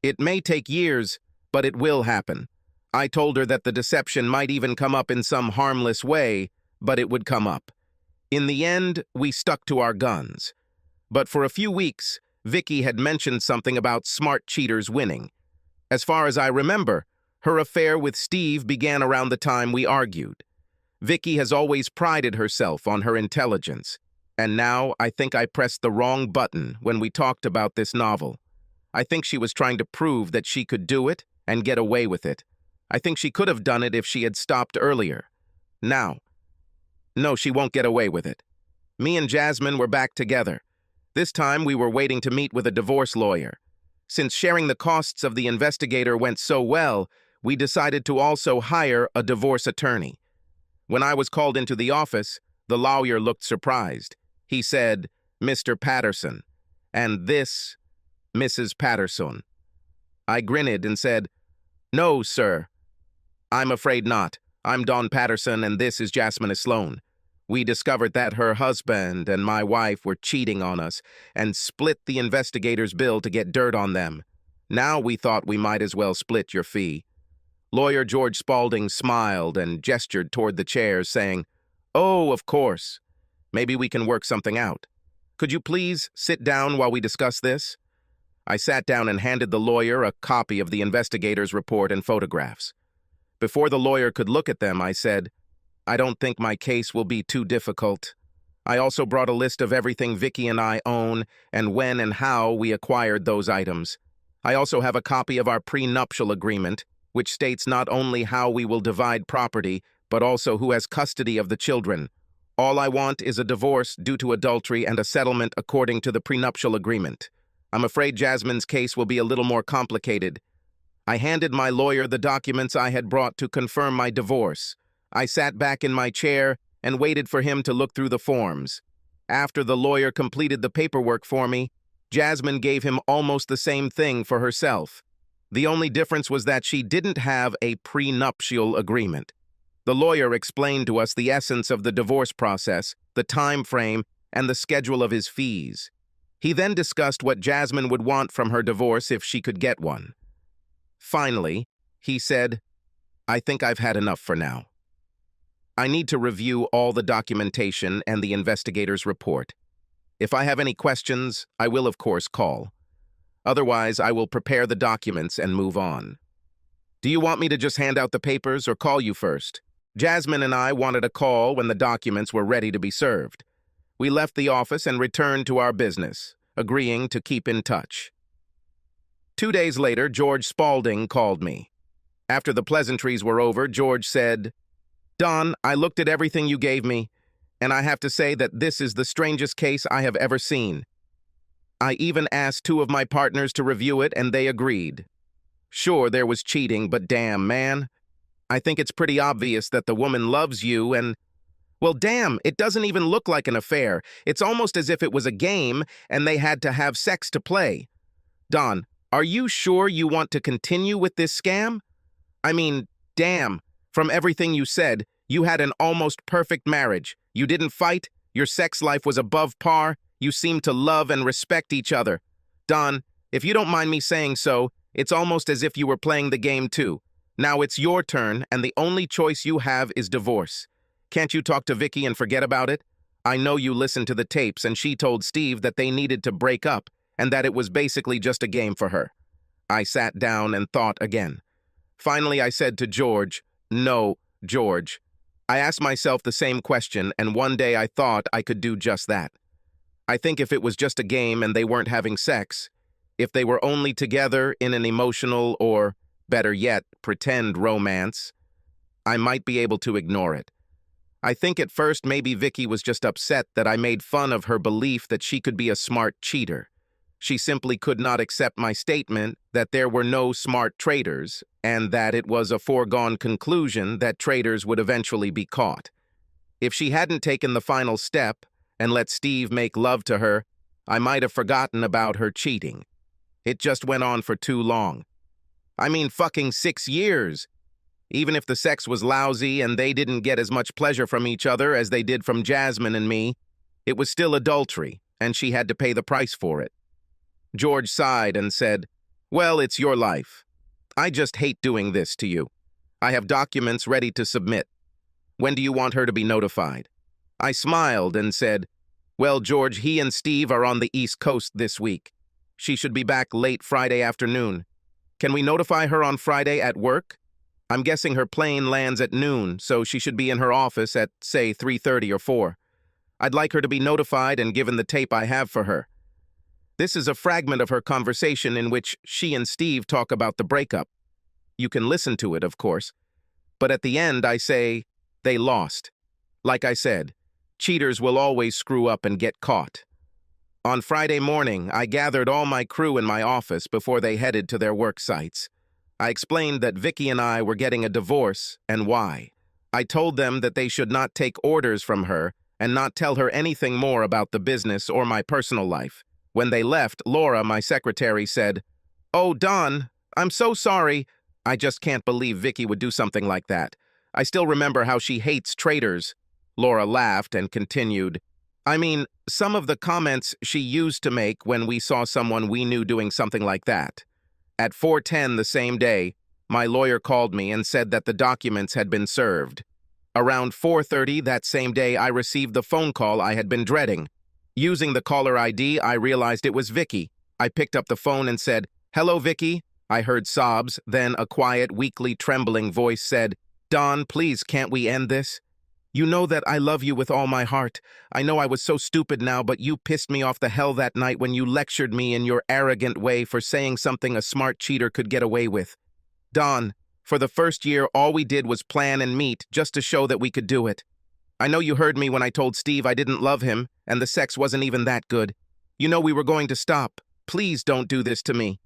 It may take years, but it will happen. I told her that the deception might even come up in some harmless way, but it would come up. In the end, we stuck to our guns. But for a few weeks, Vicky had mentioned something about smart cheaters winning. As far as I remember, her affair with Steve began around the time we argued. Vicky has always prided herself on her intelligence, and now I think I pressed the wrong button when we talked about this novel. I think she was trying to prove that she could do it and get away with it. I think she could have done it if she had stopped earlier. Now, no, she won't get away with it. Me and Jasmine were back together. This time we were waiting to meet with a divorce lawyer. Since sharing the costs of the investigator went so well, we decided to also hire a divorce attorney. When I was called into the office, the lawyer looked surprised. He said, "Mr. Patterson," and this, Mrs. Patterson. I grinned and said, "No, sir. I'm afraid not. I'm Don Patterson and this is Jasmine Sloan. We discovered that her husband and my wife were cheating on us and split the investigator's bill to get dirt on them. Now we thought we might as well split your fee." Lawyer George Spaulding smiled and gestured toward the chairs, saying, "Oh, of course. Maybe we can work something out. Could you please sit down while we discuss this?" I sat down and handed the lawyer a copy of the investigator's report and photographs. Before the lawyer could look at them, I said, "I don't think my case will be too difficult. I also brought a list of everything Vicky and I own and when and how we acquired those items. I also have a copy of our prenuptial agreement, which states not only how we will divide property, but also who has custody of the children. All I want is a divorce due to adultery and a settlement according to the prenuptial agreement. I'm afraid Jasmine's case will be a little more complicated." I handed my lawyer the documents I had brought to confirm my divorce. I sat back in my chair and waited for him to look through the forms. After the lawyer completed the paperwork for me, Jasmine gave him almost the same thing for herself. The only difference was that she didn't have a prenuptial agreement. The lawyer explained to us the essence of the divorce process, the time frame, and the schedule of his fees. He then discussed what Jasmine would want from her divorce if she could get one. Finally, he said, "I think I've had enough for now. I need to review all the documentation and the investigator's report. If I have any questions, I will of course call. Otherwise, I will prepare the documents and move on. Do you want me to just hand out the papers or call you first?" Jasmine and I wanted a call when the documents were ready to be served. We left the office and returned to our business, agreeing to keep in touch. 2 days later, George Spaulding called me. After the pleasantries were over, George said, "Don, I looked at everything you gave me, and I have to say that this is the strangest case I have ever seen. I even asked 2 of my partners to review it, and they agreed. Sure, there was cheating, but damn, man. I think it's pretty obvious that the woman loves you and, well, damn, it doesn't even look like an affair. It's almost as if it was a game and they had to have sex to play. Don, are you sure you want to continue with this scam? I mean, damn, from everything you said, you had an almost perfect marriage. You didn't fight, your sex life was above par, you seemed to love and respect each other. Don, if you don't mind me saying so, it's almost as if you were playing the game too. Now it's your turn, and the only choice you have is divorce. Can't you talk to Vicky and forget about it? I know you listened to the tapes, and she told Steve that they needed to break up, and that it was basically just a game for her." I sat down and thought again. Finally, I said to George, "No, George." I asked myself the same question, and one day I thought I could do just that. I think if it was just a game and they weren't having sex, if they were only together in an emotional or, better yet, pretend romance, I might be able to ignore it. I think at first maybe Vicky was just upset that I made fun of her belief that she could be a smart cheater. She simply could not accept my statement that there were no smart traitors and that it was a foregone conclusion that traitors would eventually be caught. If she hadn't taken the final step and let Steve make love to her, I might have forgotten about her cheating. It just went on for too long. I mean, fucking 6 years. Even if the sex was lousy and they didn't get as much pleasure from each other as they did from Jasmine and me, it was still adultery, and she had to pay the price for it. George sighed and said, "Well, it's your life. I just hate doing this to you. I have documents ready to submit. When do you want her to be notified?" I smiled and said, "Well, George, he and Steve are on the East Coast this week. She should be back late Friday afternoon. Can we notify her on Friday at work? I'm guessing her plane lands at noon, so she should be in her office at, say, 3:30 or 4. I'd like her to be notified and given the tape I have for her. This is a fragment of her conversation in which she and Steve talk about the breakup. You can listen to it, of course. But at the end, I say, they lost. Like I said, cheaters will always screw up and get caught." On Friday morning, I gathered all my crew in my office before they headed to their work sites. I explained that Vicky and I were getting a divorce and why. I told them that they should not take orders from her and not tell her anything more about the business or my personal life. When they left, Laura, my secretary, said, "Oh, Don, I'm so sorry. I just can't believe Vicky would do something like that. I still remember how she hates traitors." Laura laughed and continued, "I mean, some of the comments she used to make when we saw someone we knew doing something like that." At 4:10 the same day, my lawyer called me and said that the documents had been served. Around 4:30 that same day, I received the phone call I had been dreading. Using the caller ID, I realized it was Vicky. I picked up the phone and said, "Hello, Vicky." I heard sobs, then a quiet, weakly trembling voice said, "Don, please, can't we end this? You know that I love you with all my heart. I know I was so stupid now, but you pissed me off the hell that night when you lectured me in your arrogant way for saying something a smart cheater could get away with. Don, for the first year, all we did was plan and meet just to show that we could do it. I know you heard me when I told Steve I didn't love him, and the sex wasn't even that good. You know we were going to stop. Please don't do this to me.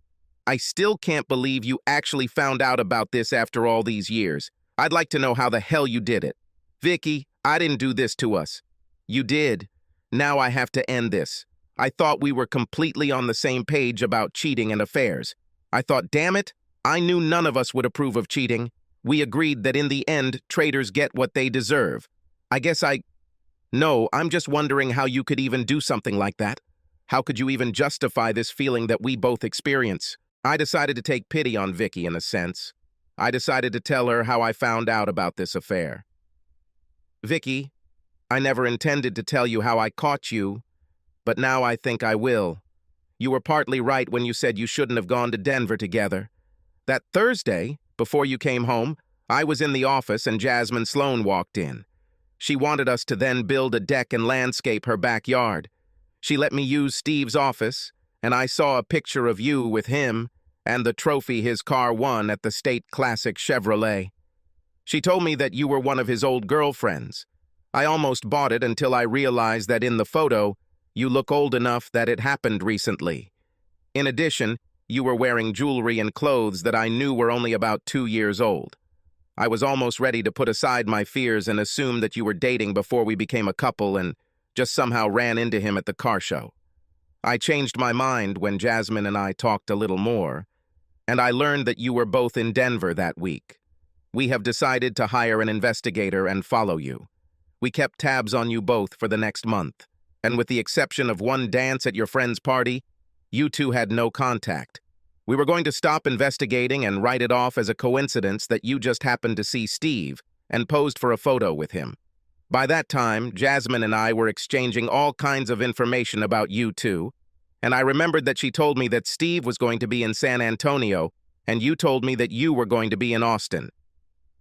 I still can't believe you actually found out about this after all these years. I'd like to know how the hell you did it. Vicky, I didn't do this to us. You did. Now I have to end this. I thought we were completely on the same page about cheating and affairs. I thought, damn it, I knew none of us would approve of cheating. We agreed that in the end, traitors get what they deserve. I guess No, I'm just wondering how you could even do something like that. How could you even justify this feeling that we both experience? I decided to take pity on Vicky in a sense. I decided to tell her how I found out about this affair. Vicky, I never intended to tell you how I caught you, but now I think I will. You were partly right when you said you shouldn't have gone to Denver together. That Thursday, before you came home, I was in the office and Jasmine Sloan walked in. She wanted us to then build a deck and landscape her backyard. She let me use Steve's office, and I saw a picture of you with him and the trophy his car won at the State Classic Chevrolet. She told me that you were one of his old girlfriends. I almost bought it until I realized that in the photo, you look old enough that it happened recently. In addition, you were wearing jewelry and clothes that I knew were only about 2 years old. I was almost ready to put aside my fears and assume that you were dating before we became a couple and just somehow ran into him at the car show. I changed my mind when Jasmine and I talked a little more, and I learned that you were both in Denver that week. We have decided to hire an investigator and follow you. We kept tabs on you both for the next month, and with the exception of one dance at your friend's party, you two had no contact. We were going to stop investigating and write it off as a coincidence that you just happened to see Steve and posed for a photo with him. By that time, Jasmine and I were exchanging all kinds of information about you two, and I remembered that she told me that Steve was going to be in San Antonio, and you told me that you were going to be in Austin.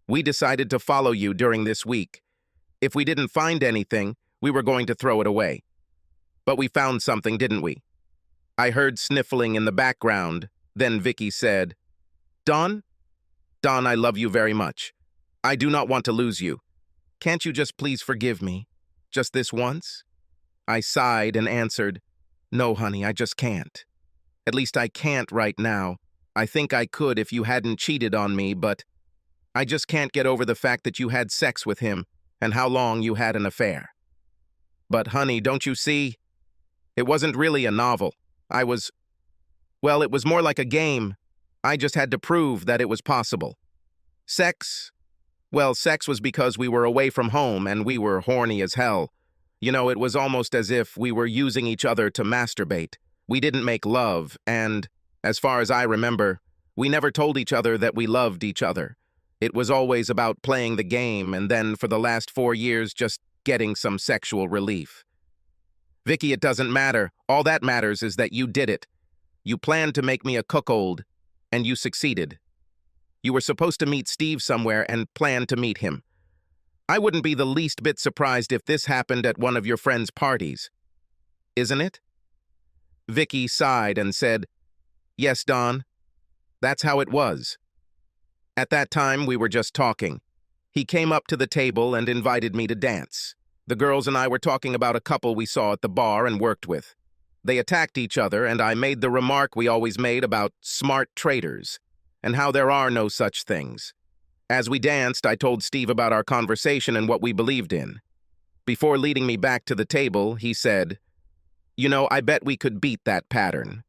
We decided to follow you during this week. If we didn't find anything, we were going to throw it away. But we found something, didn't we? I heard sniffling in the background. Then Vicky said, Don? Don, I love you very much. I do not want to lose you. Can't you just please forgive me? Just this once? I sighed and answered, No, honey, I just can't. At least I can't right now. I think I could if you hadn't cheated on me, but I just can't get over the fact that you had sex with him and how long you had an affair. But, honey, don't you see? It wasn't really a novel. Well, it was more like a game. I just had to prove that it was possible. Sex? Well, sex was because we were away from home and we were horny as hell. You know, it was almost as if we were using each other to masturbate. We didn't make love, and, as far as I remember, we never told each other that we loved each other. It was always about playing the game and then, for the last 4 years, just getting some sexual relief. Vicky, it doesn't matter. All that matters is that you did it. You planned to make me a cuckold, and you succeeded. You were supposed to meet Steve somewhere and planned to meet him. I wouldn't be the least bit surprised if this happened at one of your friend's parties. Isn't it? Vicky sighed and said, Yes, Don. That's how it was. At that time, we were just talking. He came up to the table and invited me to dance. The girls and I were talking about a couple we saw at the bar and worked with. They attacked each other, and I made the remark we always made about smart traitors, and how there are no such things. As we danced, I told Steve about our conversation and what we believed in. Before leading me back to the table, he said, You know, I bet we could beat that pattern.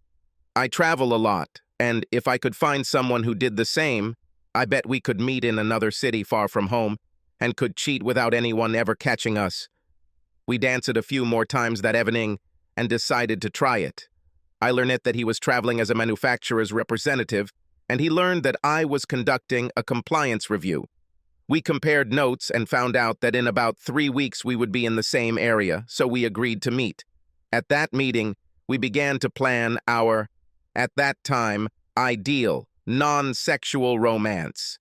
I travel a lot, and if I could find someone who did the same, I bet we could meet in another city far from home, and could cheat without anyone ever catching us. We danced a few more times that evening, and decided to try it. I learned that he was traveling as a manufacturer's representative, and he learned that I was conducting a compliance review. We compared notes and found out that in about 3 weeks we would be in the same area, so we agreed to meet. At that meeting, we began to plan our, at that time, ideal, non-sexual romance.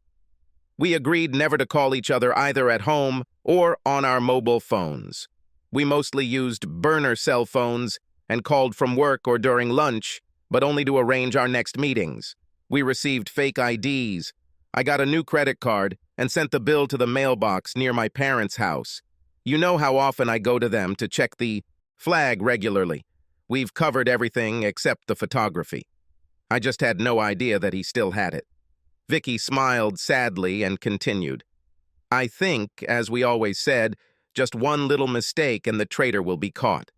We agreed never to call each other either at home or on our mobile phones. We mostly used burner cell phones and called from work or during lunch, but only to arrange our next meetings. We received fake IDs. I got a new credit card and sent the bill to the mailbox near my parents' house. You know how often I go to them to check the flag regularly. We've covered everything except the photography. I just had no idea that he still had it. Vicky smiled sadly and continued. I think, as we always said, Just one little mistake and the traitor will be caught.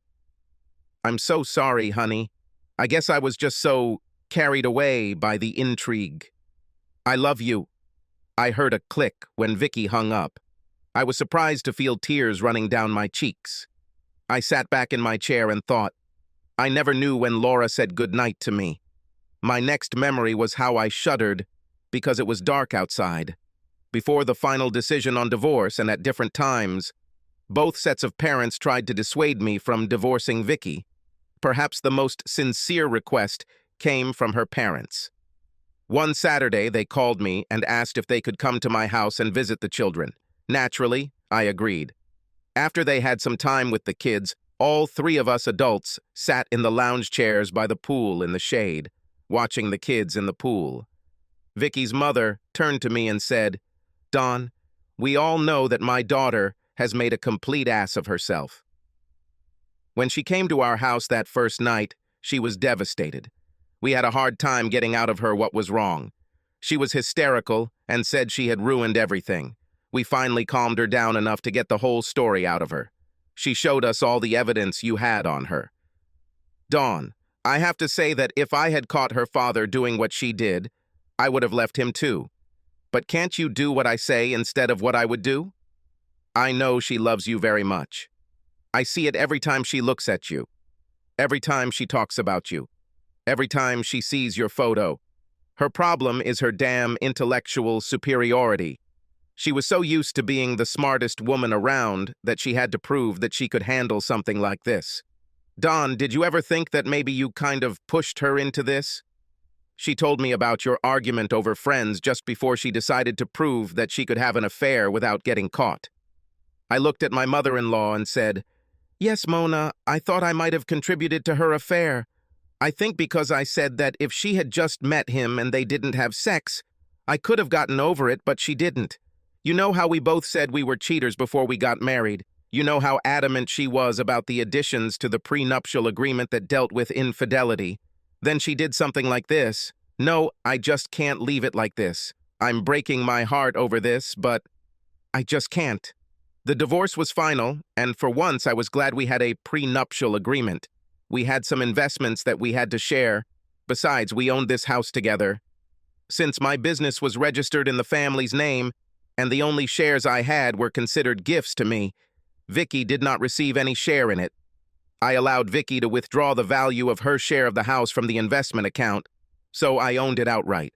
I'm so sorry, honey. I guess I was just so carried away by the intrigue. I love you. I heard a click when Vicky hung up. I was surprised to feel tears running down my cheeks. I sat back in my chair and thought, I never knew when Laura said goodnight to me. My next memory was how I shuddered because it was dark outside. Before the final decision on divorce and at different times, both sets of parents tried to dissuade me from divorcing Vicky. Perhaps the most sincere request came from her parents. One Saturday, they called me and asked if they could come to my house and visit the children. Naturally, I agreed. After they had some time with the kids, all three of us adults sat in the lounge chairs by the pool in the shade, watching the kids in the pool. Vicky's mother turned to me and said, Don, we all know that my daughter has made a complete ass of herself. When she came to our house that first night, she was devastated. We had a hard time getting out of her what was wrong. She was hysterical and said she had ruined everything. We finally calmed her down enough to get the whole story out of her. She showed us all the evidence you had on her. Dawn, I have to say that if I had caught her father doing what she did, I would have left him too. But can't you do what I say instead of what I would do? I know she loves you very much. I see it every time she looks at you, every time she talks about you, every time she sees your photo. Her problem is her damn intellectual superiority. She was so used to being the smartest woman around that she had to prove that she could handle something like this. Don, did you ever think that maybe you kind of pushed her into this? She told me about your argument over friends just before she decided to prove that she could have an affair without getting caught. I looked at my mother-in-law and said, Yes, Mona, I thought I might have contributed to her affair. I think because I said that if she had just met him and they didn't have sex, I could have gotten over it, but she didn't. You know how we both said we were cheaters before we got married. You know how adamant she was about the additions to the prenuptial agreement that dealt with infidelity. Then she did something like this. No, I just can't leave it like this. I'm breaking my heart over this, but I just can't. The divorce was final, and for once I was glad we had a prenuptial agreement. We had some investments that we had to share. Besides, we owned this house together. Since my business was registered in the family's name, and the only shares I had were considered gifts to me, Vicky did not receive any share in it. I allowed Vicky to withdraw the value of her share of the house from the investment account, so I owned it outright.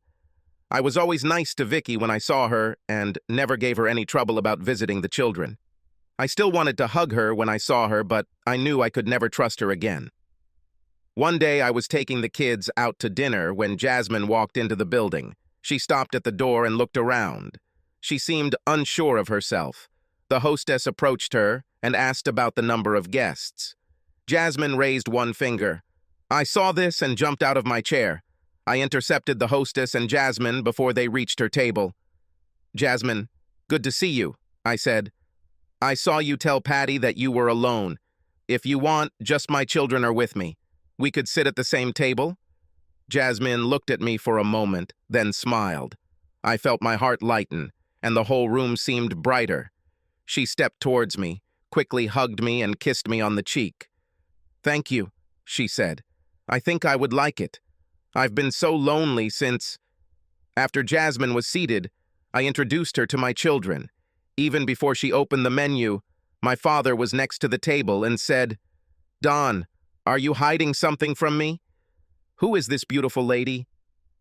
I was always nice to Vicky when I saw her and never gave her any trouble about visiting the children. I still wanted to hug her when I saw her, but I knew I could never trust her again. One day I was taking the kids out to dinner when Jasmine walked into the building. She stopped at the door and looked around. She seemed unsure of herself. The hostess approached her and asked about the number of guests. Jasmine raised one finger. I saw this and jumped out of my chair. I intercepted the hostess and Jasmine before they reached her table. Jasmine, good to see you, I said. I saw you tell Patty that you were alone. If you want, just my children are with me. We could sit at the same table? Jasmine looked at me for a moment, then smiled. I felt my heart lighten, and the whole room seemed brighter. She stepped towards me, quickly hugged me and kissed me on the cheek. Thank you, she said. I think I would like it. I've been so lonely since... After Jasmine was seated, I introduced her to my children. Even before she opened the menu, my father was next to the table and said, Don, are you hiding something from me? Who is this beautiful lady?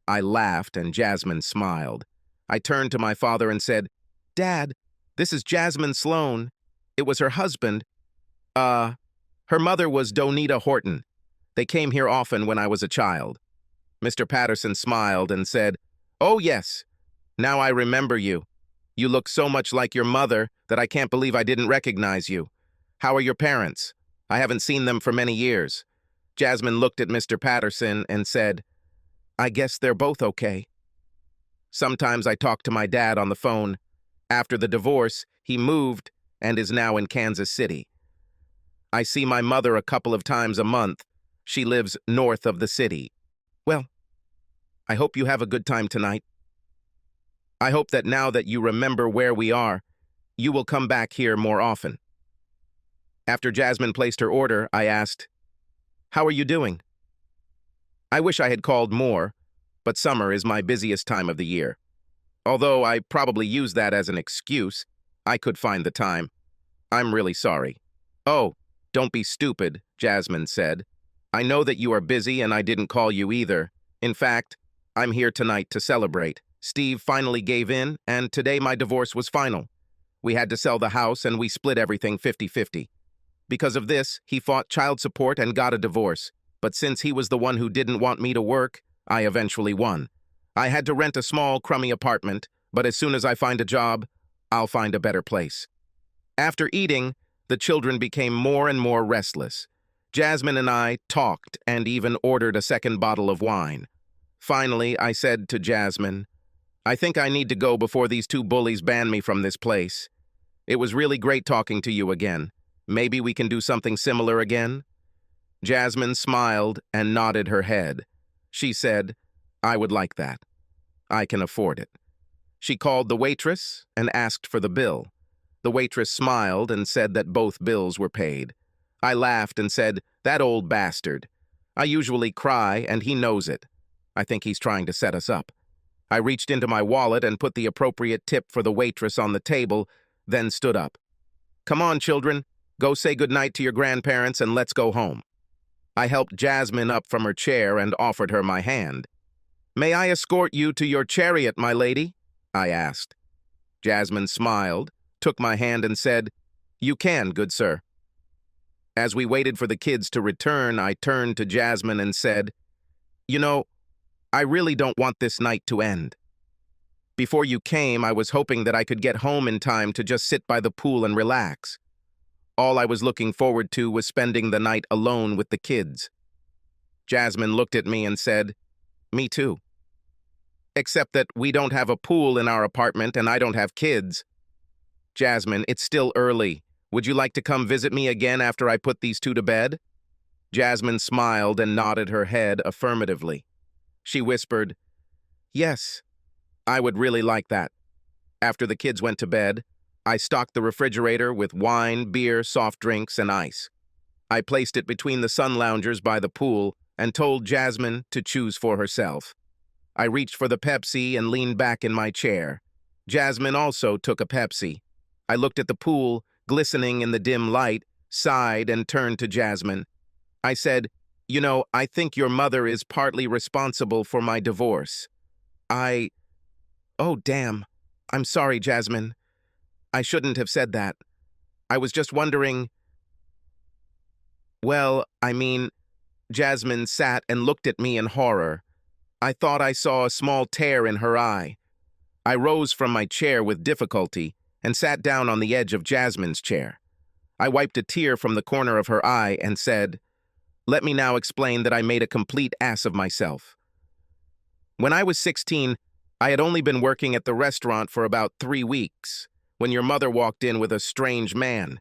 I laughed and Jasmine smiled. I turned to my father and said, Dad, this is Jasmine Sloan. It was her husband. Her mother was Donita Horton. They came here often when I was a child. Mr. Patterson smiled and said, Oh, yes. Now I remember you. You look so much like your mother that I can't believe I didn't recognize you. How are your parents? I haven't seen them for many years. Jasmine looked at Mr. Patterson and said, I guess they're both okay. Sometimes I talk to my dad on the phone. After the divorce, he moved and is now in Kansas City. I see my mother a couple of times a month. She lives north of the city. Well, I hope you have a good time tonight. I hope that now that you remember where we are, you will come back here more often. After Jasmine placed her order, I asked, "How are you doing?" I wish I had called more, but summer is my busiest time of the year. Although I probably use that as an excuse, I could find the time. I'm really sorry. Oh, don't be stupid, Jasmine said. I know that you are busy and I didn't call you either. In fact, I'm here tonight to celebrate. Steve finally gave in, and today my divorce was final. We had to sell the house and we split everything 50-50. Because of this, he fought child support and got a divorce. But since he was the one who didn't want me to work, I eventually won. I had to rent a small, crummy apartment, but as soon as I find a job, I'll find a better place. After eating, the children became more and more restless. Jasmine and I talked and even ordered a second bottle of wine. Finally, I said to Jasmine, "I think I need to go before these two bullies ban me from this place. It was really great talking to you again. Maybe we can do something similar again?" Jasmine smiled and nodded her head. She said, "I would like that. I can afford it." She called the waitress and asked for the bill. The waitress smiled and said that both bills were paid. I laughed and said, "That old bastard. I usually cry and he knows it. I think he's trying to set us up." I reached into my wallet and put the appropriate tip for the waitress on the table, then stood up. "Come on, children. Go say goodnight to your grandparents and let's go home." I helped Jasmine up from her chair and offered her my hand. "May I escort you to your chariot, my lady?" I asked. Jasmine smiled, took my hand and said, "You can, good sir." As we waited for the kids to return, I turned to Jasmine and said, "You know, I really don't want this night to end. Before you came, I was hoping that I could get home in time to just sit by the pool and relax. All I was looking forward to was spending the night alone with the kids." Jasmine looked at me and said, "Me too. Except that we don't have a pool in our apartment and I don't have kids." "Jasmine, it's still early. Would you like to come visit me again after I put these two to bed?" Jasmine smiled and nodded her head affirmatively. She whispered, "Yes, I would really like that." After the kids went to bed, I stocked the refrigerator with wine, beer, soft drinks, and ice. I placed it between the sun loungers by the pool and told Jasmine to choose for herself. I reached for the Pepsi and leaned back in my chair. Jasmine also took a Pepsi. I looked at the pool, glistening in the dim light, sighed, and turned to Jasmine. I said, "You know, I think your mother is partly responsible for my divorce. Oh, damn. I'm sorry, Jasmine. I shouldn't have said that. I was just wondering." "Well, I mean," Jasmine sat and looked at me in horror. I thought I saw a small tear in her eye. I rose from my chair with difficulty and sat down on the edge of Jasmine's chair. I wiped a tear from the corner of her eye and said, "Let me now explain that I made a complete ass of myself. When I was 16, I had only been working at the restaurant for about 3 weeks when your mother walked in with a strange man.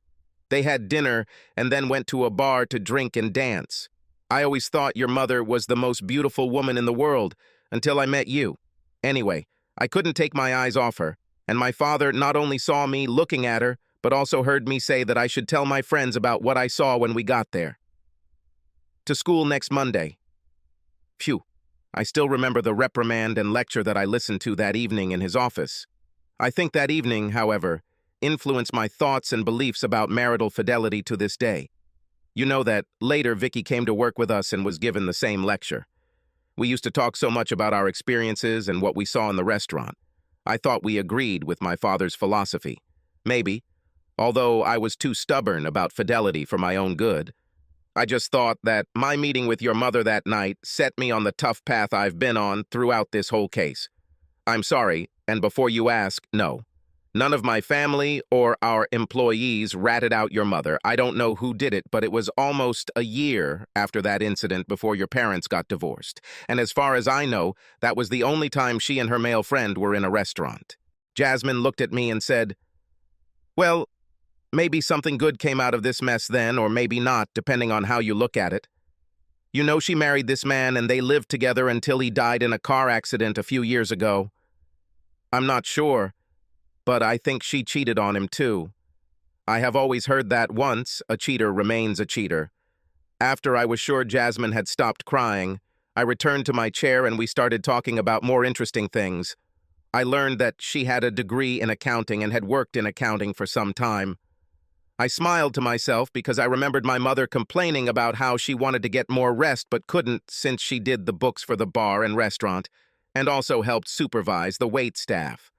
They had dinner and then went to a bar to drink and dance. I always thought your mother was the most beautiful woman in the world until I met you. Anyway, I couldn't take my eyes off her, and my father not only saw me looking at her, but also heard me say that I should tell my friends about what I saw when we got there. To school next Monday." Phew, I still remember the reprimand and lecture that I listened to that evening in his office. I think that evening, however, influenced my thoughts and beliefs about marital fidelity to this day. You know that later Vicky came to work with us and was given the same lecture. We used to talk so much about our experiences and what we saw in the restaurant. I thought we agreed with my father's philosophy. Maybe, although I was too stubborn about fidelity for my own good. I just thought that my meeting with your mother that night set me on the tough path I've been on throughout this whole case. I'm sorry, and before you ask, no. None of my family or our employees ratted out your mother. I don't know who did it, but it was almost a year after that incident before your parents got divorced. And as far as I know, that was the only time she and her male friend were in a restaurant." Jasmine looked at me and said, "Well, maybe something good came out of this mess then, or maybe not, depending on how you look at it. You know she married this man and they lived together until he died in a car accident a few years ago. I'm not sure, but I think she cheated on him too. I have always heard that once a cheater remains a cheater. After I was sure Jasmine had stopped crying, I returned to my chair and we started talking about more interesting things. I learned that she had a degree in accounting and had worked in accounting for some time. I smiled to myself because I remembered my mother complaining about how she wanted to get more rest but couldn't since she did the books for the bar and restaurant, and also helped supervise the wait staff.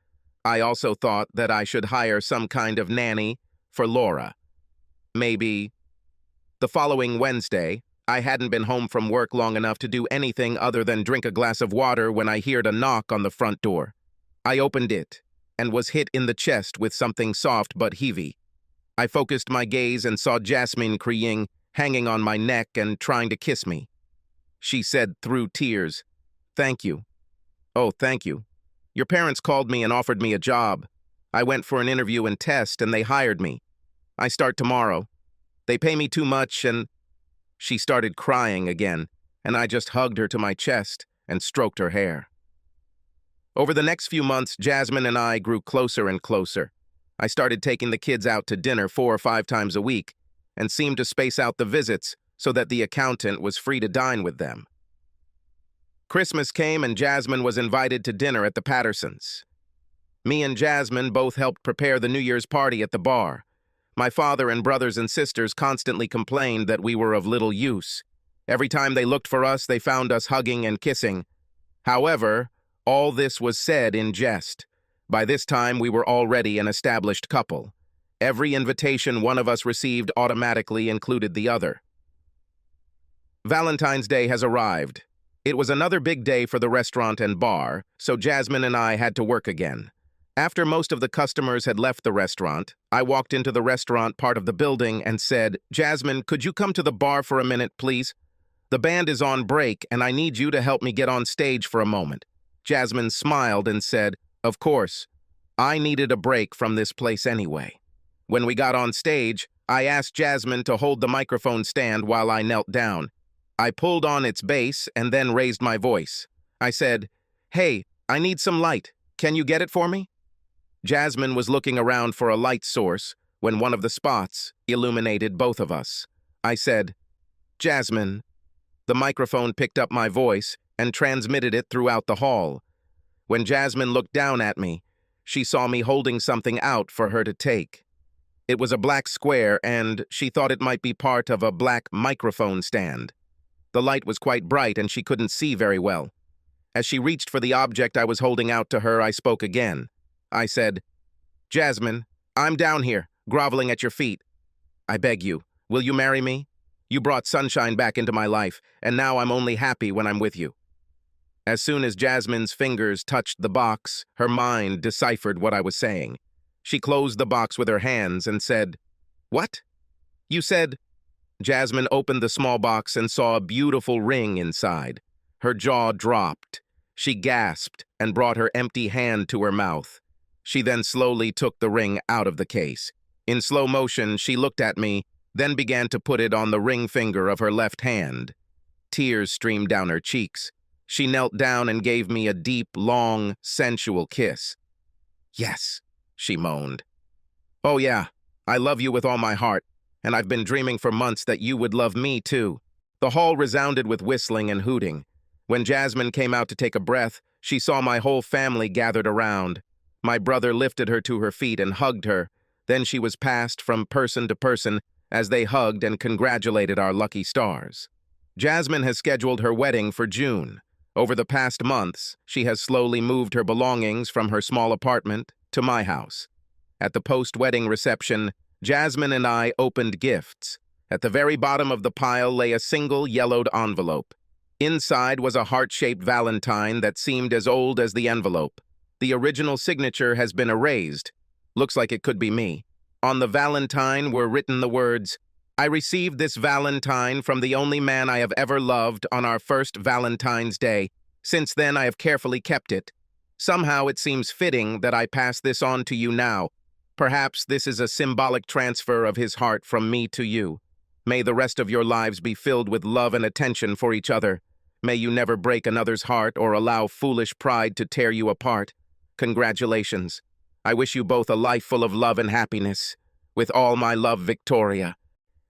I also thought that I should hire some kind of nanny for Laura. Maybe. The following Wednesday, I hadn't been home from work long enough to do anything other than drink a glass of water when I heard a knock on the front door. I opened it and was hit in the chest with something soft but heavy. I focused my gaze and saw Jasmine crying, hanging on my neck and trying to kiss me. She said through tears, "Thank you." "Oh, thank you. Your parents called me and offered me a job. I went for an interview and test and they hired me. I start tomorrow. They pay me too much and—" She started crying again, and I just hugged her to my chest and stroked her hair. Over the next few months, Jasmine and I grew closer and closer. I started taking the kids out to dinner 4 or 5 times a week and seemed to space out the visits so that the accountant was free to dine with them. Christmas came and Jasmine was invited to dinner at the Pattersons. Me and Jasmine both helped prepare the New Year's party at the bar. My father and brothers and sisters constantly complained that we were of little use. Every time they looked for us, they found us hugging and kissing. However, all this was said in jest. By this time, we were already an established couple. Every invitation one of us received automatically included the other. Valentine's Day has arrived. It was another big day for the restaurant and bar, so Jasmine and I had to work again. After most of the customers had left the restaurant, I walked into the restaurant part of the building and said, "Jasmine, could you come to the bar for a minute, please? The band is on break, and I need you to help me get on stage for a moment." Jasmine smiled and said, "Of course. I needed a break from this place anyway." When we got on stage, I asked Jasmine to hold the microphone stand while I knelt down. I pulled on its base and then raised my voice. I said, "Hey, I need some light. Can you get it for me?" Jasmine was looking around for a light source when one of the spots illuminated both of us. I said, "Jasmine." The microphone picked up my voice and transmitted it throughout the hall. When Jasmine looked down at me, she saw me holding something out for her to take. It was a black square, and she thought it might be part of a black microphone stand. The light was quite bright, and she couldn't see very well. As she reached for the object I was holding out to her, I spoke again. I said, "Jasmine, I'm down here, groveling at your feet. I beg you, will you marry me? You brought sunshine back into my life, and now I'm only happy when I'm with you." As soon as Jasmine's fingers touched the box, her mind deciphered what I was saying. She closed the box with her hands and said, "What? You said—" Jasmine opened the small box and saw a beautiful ring inside. Her jaw dropped. She gasped and brought her empty hand to her mouth. She then slowly took the ring out of the case. In slow motion, she looked at me, then began to put it on the ring finger of her left hand. Tears streamed down her cheeks. She knelt down and gave me a deep, long, sensual kiss. "Yes," she moaned. "Oh yeah, I love you with all my heart, and I've been dreaming for months that you would love me too." The hall resounded with whistling and hooting. When Jasmine came out to take a breath, she saw my whole family gathered around. My brother lifted her to her feet and hugged her. Then she was passed from person to person as they hugged and congratulated our lucky stars. Jasmine has scheduled her wedding for June. Over the past months, she has slowly moved her belongings from her small apartment to my house. At the post-wedding reception, Jasmine and I opened gifts. At the very bottom of the pile lay a single yellowed envelope. Inside was a heart-shaped valentine that seemed as old as the envelope. The original signature has been erased. Looks like it could be me. On the valentine were written the words, "I received this valentine from the only man I have ever loved on our first Valentine's Day. Since then, I have carefully kept it. Somehow it seems fitting that I pass this on to you now. Perhaps this is a symbolic transfer of his heart from me to you. May the rest of your lives be filled with love and attention for each other. May you never break another's heart or allow foolish pride to tear you apart. Congratulations. I wish you both a life full of love and happiness. With all my love, Victoria.